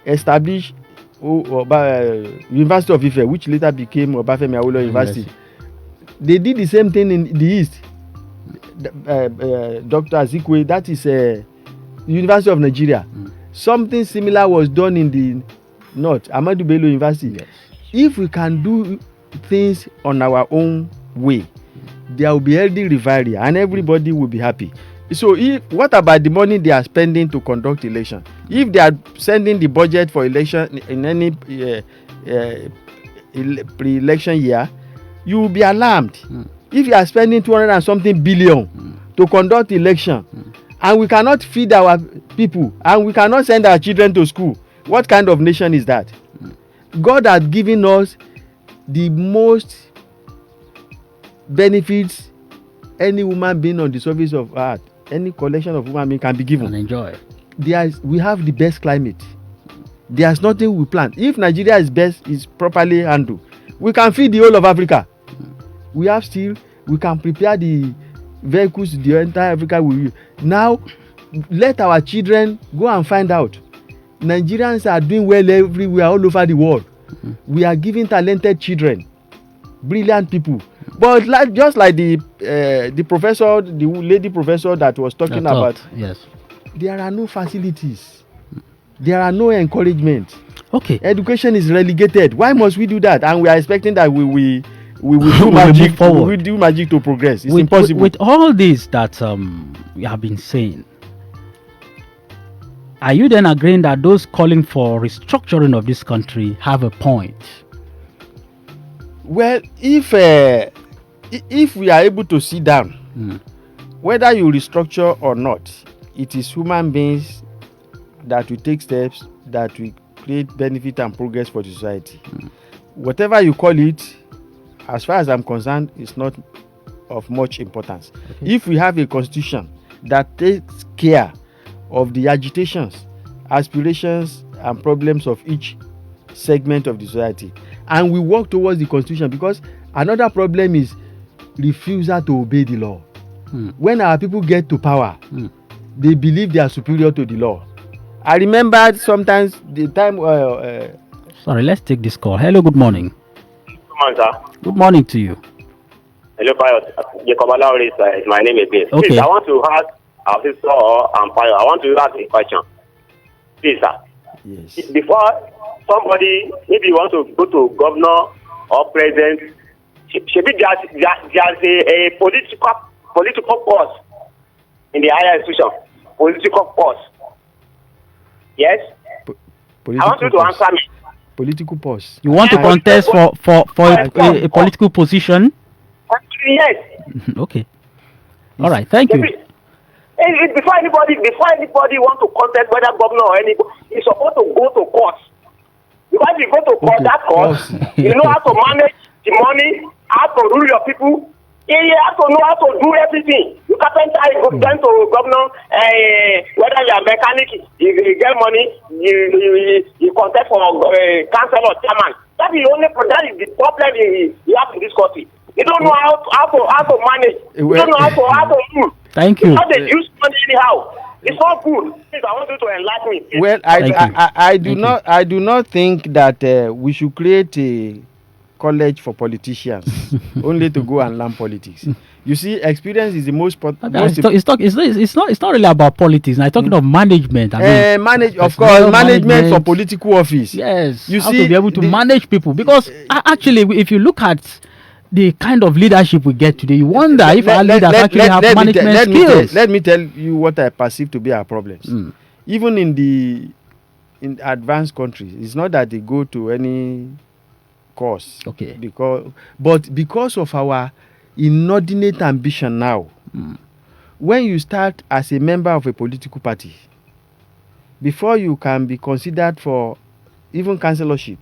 established University of Ife, which later became Obafemi Awolowo University. They did the same thing in the East. Dr. Azikwe, that is University of Nigeria. Something similar was done in the North, Ahmadu Bello University. Yes. If we can do things on our own way, there will be healthy rivalry and everybody will be happy. So what about the money they are spending to conduct election? If they are sending the budget for election in any pre-election year, you will be alarmed. If you are spending 200 and something billion to conduct election, and we cannot feed our people, and we cannot send our children to school, what kind of nation is that? God has given us the most benefits any human being on the surface of earth, any collection of human being can be given. And enjoy. We have the best climate. There's nothing we plant. If Nigeria is properly handled, we can feed the whole of Africa. We have steel. We can prepare the vehicles the entire Africa will use. Now, let our children go and find out. Nigerians are doing well everywhere, all over the world. We are giving talented children, brilliant people. But just like the professor, the lady professor that was talking about, yes, there are no facilities. There are no encouragement. Okay. Education is relegated. Why must we do that? And we are expecting that we will do magic forward. We will do magic to progress. It's impossible. With all this that we have been saying, are you then agreeing that those calling for restructuring of this country have a point? Well, if we are able to sit down, whether you restructure or not, it is human beings that will take steps that will create benefit and progress for the society. Whatever you call it, as far as I'm concerned, it's not of much importance. Okay. If we have a constitution that takes care of the agitations, aspirations, and problems of each segment of the society, and we work towards the constitution, because another problem is refusal to obey the law. When our people get to power, they believe they are superior to the law. I remember sometimes the time. Sorry, let's take this call. Hello, good morning. Good morning, sir. Good morning to you. Hello, PIUS. Jacob Alauri is my name again. Okay. Please, I want to ask our sister and PIUS. I want to ask a question. Please, sir. Yes. Before somebody maybe wants to go to governor or president, should be there's a political post in the higher institution. Political post. Yes. I want you to answer me. Political post. You want to contest for a political position? Yes. Okay. All right. Thank you. Before anybody want to contest whether governor or anybody, he's supposed to go to court. Because if you go to court, that court, you know how to manage the money, how to rule your people. You have to know how to do everything. You carpenter, you go down to governor, whether you are mechanic, you get money, you contest for council or chairman. That is the problem you have in this country. You don't know how to manage. You don't know how to rule. Thank you. How they use money anyhow. It's not good. Please, I want you to enlighten me. Well, I do not think that we should create a college for politicians only to go and learn politics. You see, experience is the most it's not really about politics. I'm talking of management. Management for political office. Yes, you how see, to be able to manage people, because actually, if you look at the kind of leadership we get today, you wonder if our leaders actually have management skills. Let me tell you what I perceive to be our problems. Even in advanced countries, it's not that they go to any course. Okay. Because of our inordinate ambition now, when you start as a member of a political party, before you can be considered for even councillorship,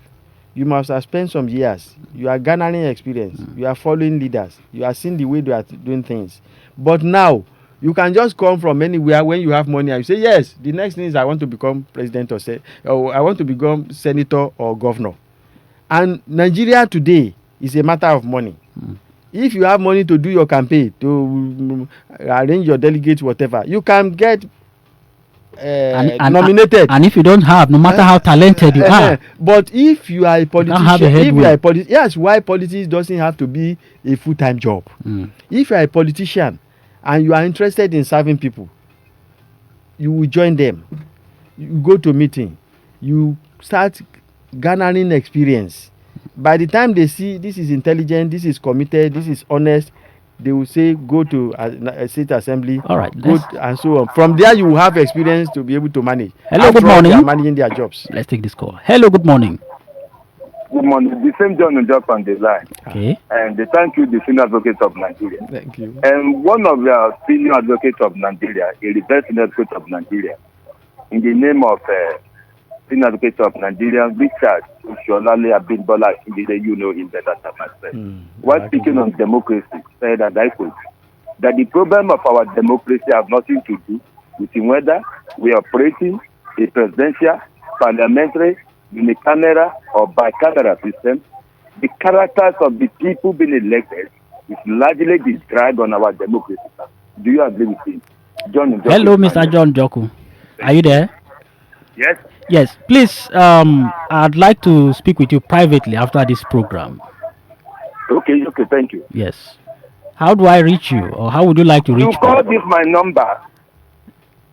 you must have spent some years. You are garnering experience. You are following leaders. You are seeing the way they are doing things. But now, You can just come from anywhere when you have money and you say, yes, the next thing is I want to become president or I want to become senator or governor. And Nigeria today is a matter of money. If you have money to do your campaign, to arrange your delegates, whatever, you can get nominated. And if you don't have, no matter how talented you are. But if you are a politician, yes, why politics doesn't have to be a full-time job. If you are a politician and you are interested in serving people, you will join them. You go to meeting. You start garnering experience. By the time they see this is intelligent, this is committed, this is honest, they will say go to a state assembly. All right, and so on. From there, you will have experience to be able to manage. Hello, good morning. They are managing their jobs. Let's take this call. Hello, good morning. Good morning. The same John Njop on the line. Okay. And thank you, the senior advocate of Nigeria. Thank you. And one of the senior advocates of Nigeria, a reverse senior advocate of Nigeria, in the name of senior advocate of Nigeria, Richard Usholale Abimbola, you know him better than myself. While speaking on democracy, said, and I quote, that the problem of our democracy has nothing to do with whether we are operating a presidential, parliamentary, unicameral, or bicameral system. The characters of the people being elected is largely the drag on our democracy. Do you agree with me? John Njoku. Hello, Mr. John Njoku. Are you there? Yes. Yes, please, I'd like to speak with you privately after this program. Okay, thank you. Yes. How do I reach you, or how would you like to reach me? You call this my number.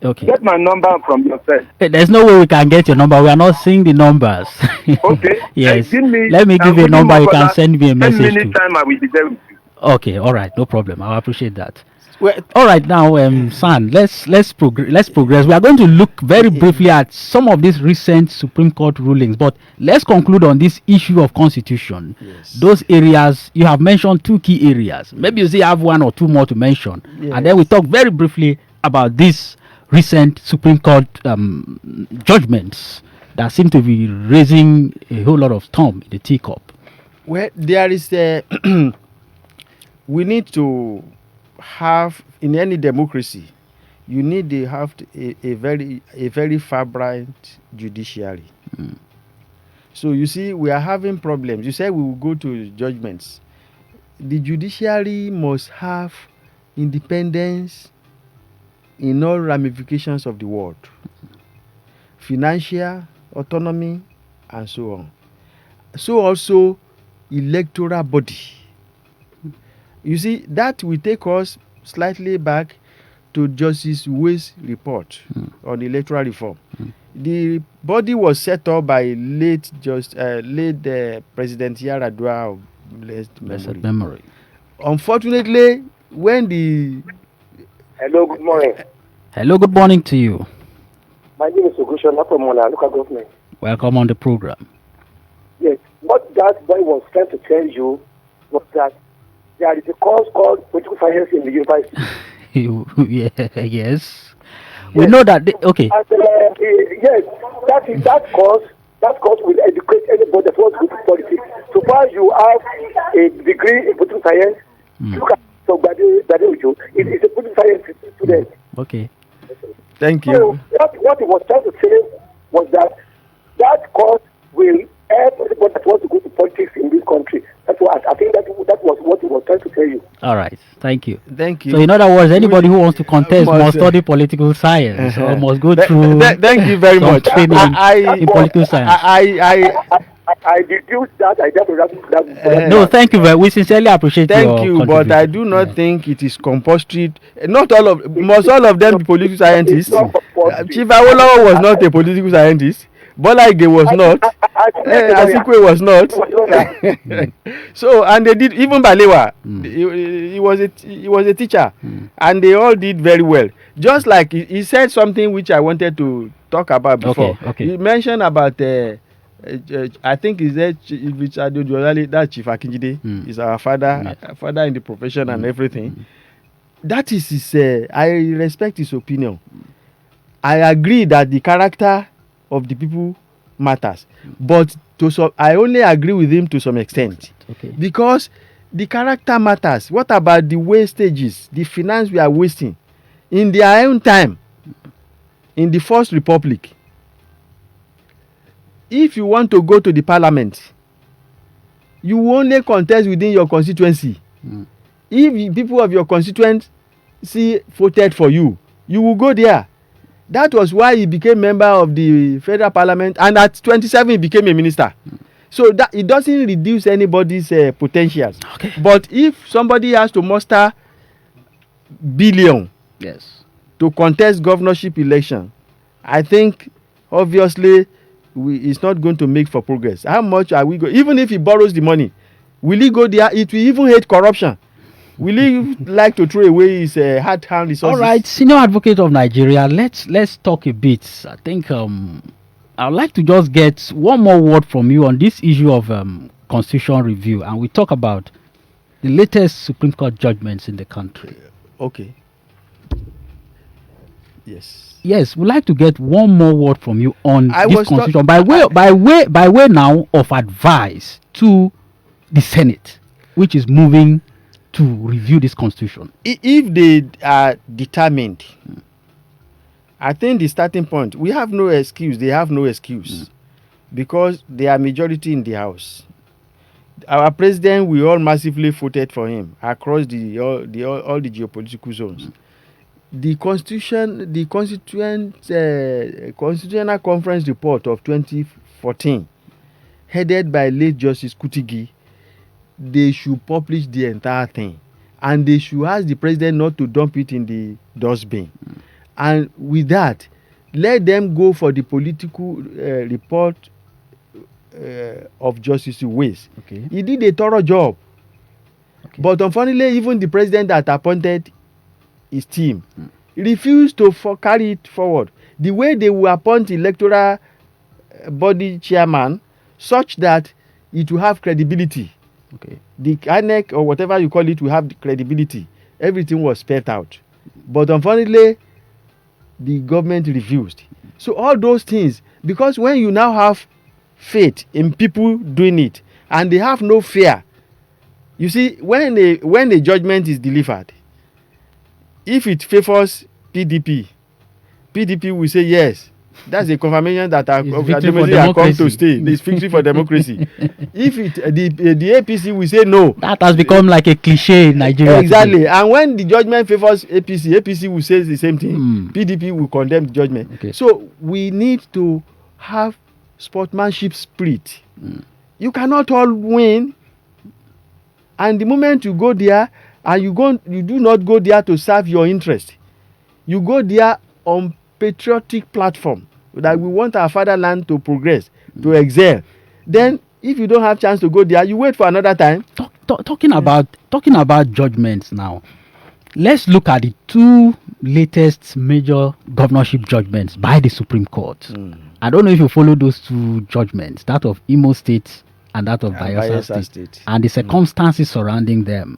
Okay. Get my number from yourself. There's no way we can get your number. We are not seeing the numbers. Okay. Yes. Let me give you a number. You can send me a message. 10 minutes time, I will be there with you. Okay. All right. No problem. I appreciate that. Well, all right. Now, San, let's progress. We are going to look very briefly at some of these recent Supreme Court rulings, but let's conclude on this issue of constitution. Yes. Those areas you have mentioned, 2 key areas. Maybe you have 1 or 2 more to mention, and then we talk very briefly about this recent Supreme Court judgments that seem to be raising a whole lot of storm in the teacup. Well, there is we need to have, in any democracy, you need to have a very vibrant judiciary. So you see, we are having problems. You said we will go to judgments. The judiciary must have independence in all ramifications of the world, financial autonomy, and so on. So also electoral body. You see, that will take us slightly back to Justice Way's report on electoral reform. The body was set up by late President Yar'Adua of blessed memory. Unfortunately, when the Hello, good morning. Hello, good morning to you. My name is Ogushola from Mona, local government. Welcome on the program. Yes, what that boy was trying to tell you was that there is a course called political science in the university. Yes. We know that. Okay. And, yes, that course will educate anybody that wants to go to politics. So far you have a degree in political science, look at so it's a political science student. Okay. Thank you. So what he was trying to say was that course will help everybody that wants to go to politics in this country. That's what I think that was what he was trying to tell you. All right. Thank you. Thank you. So in other words, anybody who wants to contest must study political science or must go through. Thank you very much. Training in political science. I deduced that. I definitely. No, thank you. We sincerely appreciate. Thank you, but I do not think it is compulsory. Not all of must all of them be political scientists. Chief Awolowo was not a political scientist. Bola Ige was not. Asikwe was not. So, and they did, even Balewa, he was a teacher, and they all did very well. Just like he said something which I wanted to talk about before. Okay. He mentioned about I think is that that Chief Akinjide is our father in the profession and everything. That is his. I respect his opinion. I agree that the character of the people matters, but I only agree with him to some extent. Okay. Because the character matters. What about the wastages, the finance we are wasting? In their own time, in the First Republic, if you want to go to the parliament, you only contest within your constituency. If the people of your constituency voted for you, you will go there. That was why he became member of the federal parliament, and at 27 he became a minister. So that it doesn't reduce anybody's potentials. Okay. But if somebody has to muster billion to contest governorship election, I think obviously it's not going to make for progress. How much are we going? Even if he borrows the money, will he go there? It will even hate corruption. Will he like to throw away his hard-earned resources? All right, senior advocate of Nigeria, let's talk a bit. I think I'd like to just get one more word from you on this issue of constitutional review, and we talk about the latest Supreme Court judgments in the country. Okay. Yes. Yes, we'd like to get one more word from you on this constitution by way now of advice to the Senate, which is moving to review this constitution. If they are determined, I think the starting point, we have no excuse. They have no excuse because they are majority in the House. Our president, we all massively voted for him across all the geopolitical zones. The Constitutional Conference report of 2014, headed by late Justice Kutigi, they should publish the entire thing, and they should ask the president not to dump it in the dustbin. And with that, let them go for the political report of Justice Ways. Okay. He did a thorough job. Okay. But unfortunately, even the president that appointed his team refused to carry it forward. The way they will appoint electoral body chairman such that it will have credibility. Okay. The INEC or whatever you call it will have credibility. Everything was spelled out. But unfortunately, the government refused. So all those things, because when you now have faith in people doing it and they have no fear, you see, when a judgment is delivered, if it favors PDP will say yes. That's a confirmation that our democracy has come to stay. It's victory for democracy. If the APC will say no. That has become like a cliche in Nigeria. Exactly. Today. And when the judgment favors APC will say the same thing. PDP will condemn the judgment. Okay. So we need to have sportsmanship spirit. You cannot all win. And the moment you go there and you do not go there to serve your interest. You go there on patriotic platform that we want our fatherland to progress, to excel. Then if you don't have chance to go there, you wait for another time. Talking about judgments now, let's look at the two latest major governorship judgments by the Supreme Court. I don't know if you follow those two judgments, that of Imo State and that of Bayelsa State, and the circumstances surrounding them.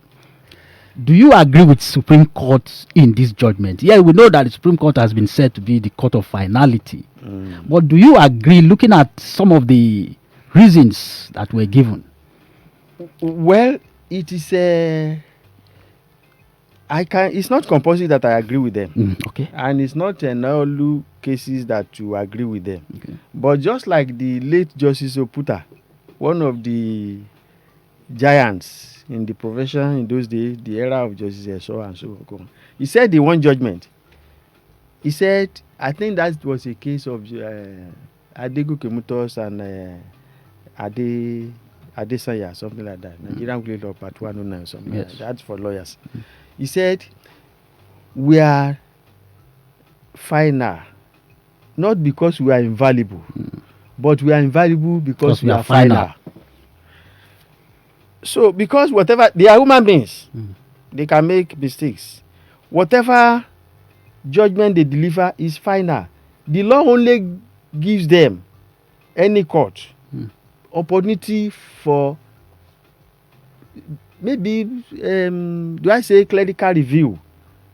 Do you agree with Supreme Court in this judgment? Yeah, we know that the Supreme Court has been said to be the court of finality. But do you agree, looking at some of the reasons that were given? Well, it is it's not compulsory that I agree with them. Okay. And it's not in all cases that you agree with them. Okay. But just like the late Justice Oputa, one of the giants in the profession in those days, the era of Justice so and so on. He said the one judgment. He said, I think that was a case of Adegu Kemutos and Adesanya, something like that. Nigerian Grade Law Part 109 or something like that. That's for lawyers. He said, we are final, not because we are invaluable, but we are invaluable because we are final. So, because whatever, they are human beings, they can make mistakes. Whatever judgment they deliver is final. The law only gives them, any court, opportunity for maybe, do I say clerical review?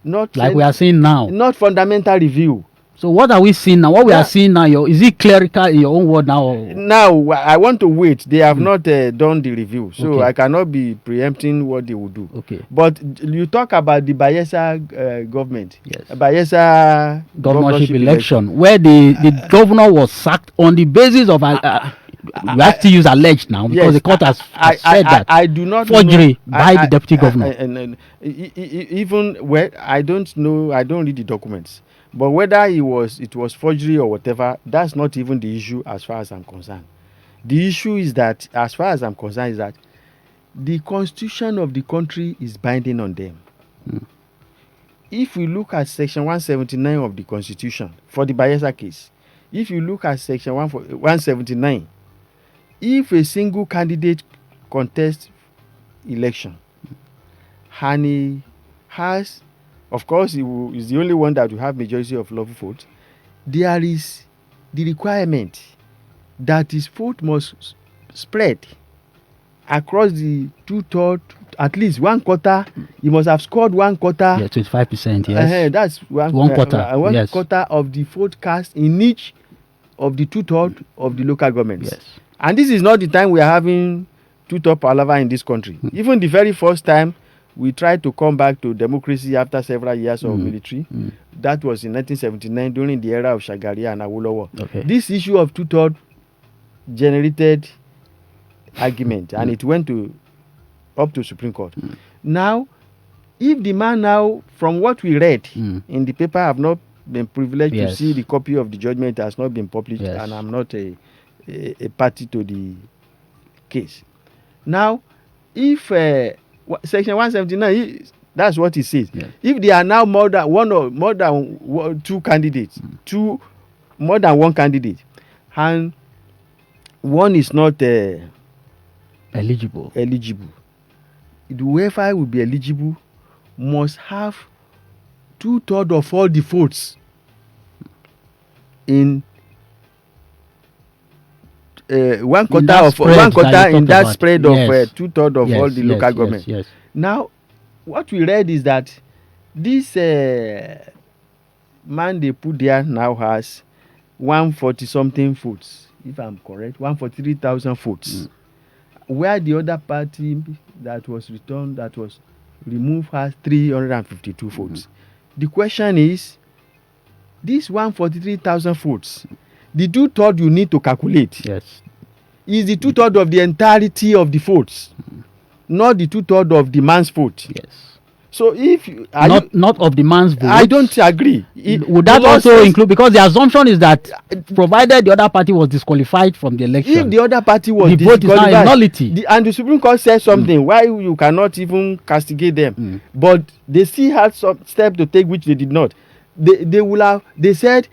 Not like we are saying now. Not fundamental review. So what are we seeing now? What we are seeing now, is it clerical in your own word now? Or? Now, I want to wait. They have not done the review, so I cannot be preempting what they will do. Okay. But you talk about the Bayelsa government. Yes. Bayelsa governorship election, where the governor was sacked on the basis of we have to use alleged now because the court has said that I do not forgery by the deputy governor. Even where I don't know, I don't read the documents. But whether it was forgery or whatever, that's not even the issue as far as I'm concerned. The issue is that, as far as I'm concerned, is that the constitution of the country is binding on them. If we look at section 179 of the constitution for the Bayelsa case, if you look at section 179, if a single candidate contests election and he has, of course, is the only one that will have majority of lawful votes, there is the requirement that his vote must spread across the 2/3, at least 1/4. He must have scored 1/4. Yeah, 25%. Yes. That's one quarter. One quarter of the vote cast in each of the 2/3 of the local governments. Yes. And this is not the time we are having 2/3 palaver in this country. Even the very first time we tried to come back to democracy after several years of military. That was in 1979 during the era of Shagari and Awolowo. Okay. This issue of 2/3 generated argument and it went up to Supreme Court. Now, if the man now, from what we read in the paper, I have not been privileged to see the copy of the judgment, has not been published, and I'm not a party to the case. Now, if Section 179, that's what it says. Yes. If there are now more than two candidates, more than one candidate, and one is not eligible, whoever will be eligible must have 2/3 of all the votes in one quarter in that spread of 2/3 of all the local government. Yes. Now, what we read is that this man they put there now has 140 something votes, if I'm correct, 143,000 votes, where the other party that was removed has 352 votes. The question is, this 143,000 votes, the 2/3 you need to calculate is the 2/3 of the entirety of the votes, not the 2/3 of the man's vote. Yes. So if not of the man's vote, I don't agree. Would that also include, because the assumption is that provided the other party was disqualified from the election, if the other party was the vote is now a nullity, and the Supreme Court said something, why you cannot even castigate them? But they still had some step to take which they did not. They said,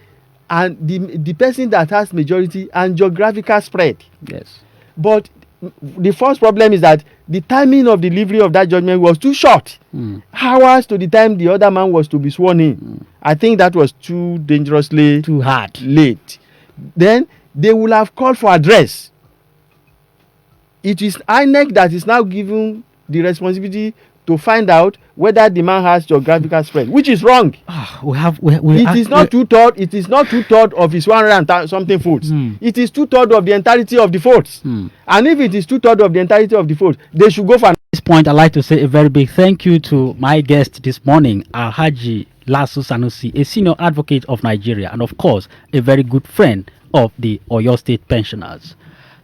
and the person that has majority and geographical spread. Yes. But the first problem is that the timing of delivery of that judgment was too short. Hours to the time the other man was to be sworn in. I think that was too dangerously late. Then they will have called for address. It is INEC that is now given the responsibility to find out whether the man has geographical spread, which is wrong. It is not 2/3. It is not 2/3 of his 100 and something votes. It is 2/3 of the entirety of the votes. And if it is 2/3 of the entirety of the votes, they should go for. At this point, I'd like to say a very big thank you to my guest this morning, Alhaji Lasu Sanusi, a senior advocate of Nigeria, and of course, a very good friend of the Oyo State pensioners.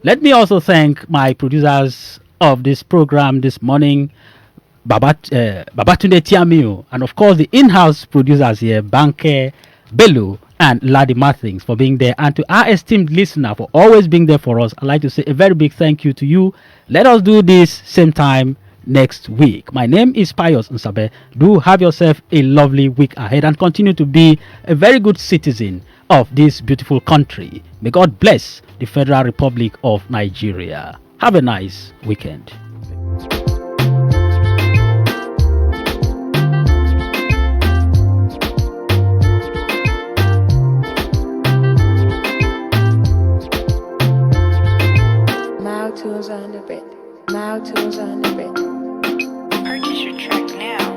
Let me also thank my producers of this program this morning, Babatunde Tiamiu, and of course the in-house producers here, Banke, Bello, and Ladi Martins, for being there, and to our esteemed listener for always being there for us. I'd like to say a very big thank you to you. Let us do this same time next week. My name is PIUS Nsabe. Do have yourself a lovely week ahead and continue to be a very good citizen of this beautiful country. May God bless the Federal Republic of Nigeria. Have a nice weekend. Tools on the bed. Now tools on the bed. Purchase your track now.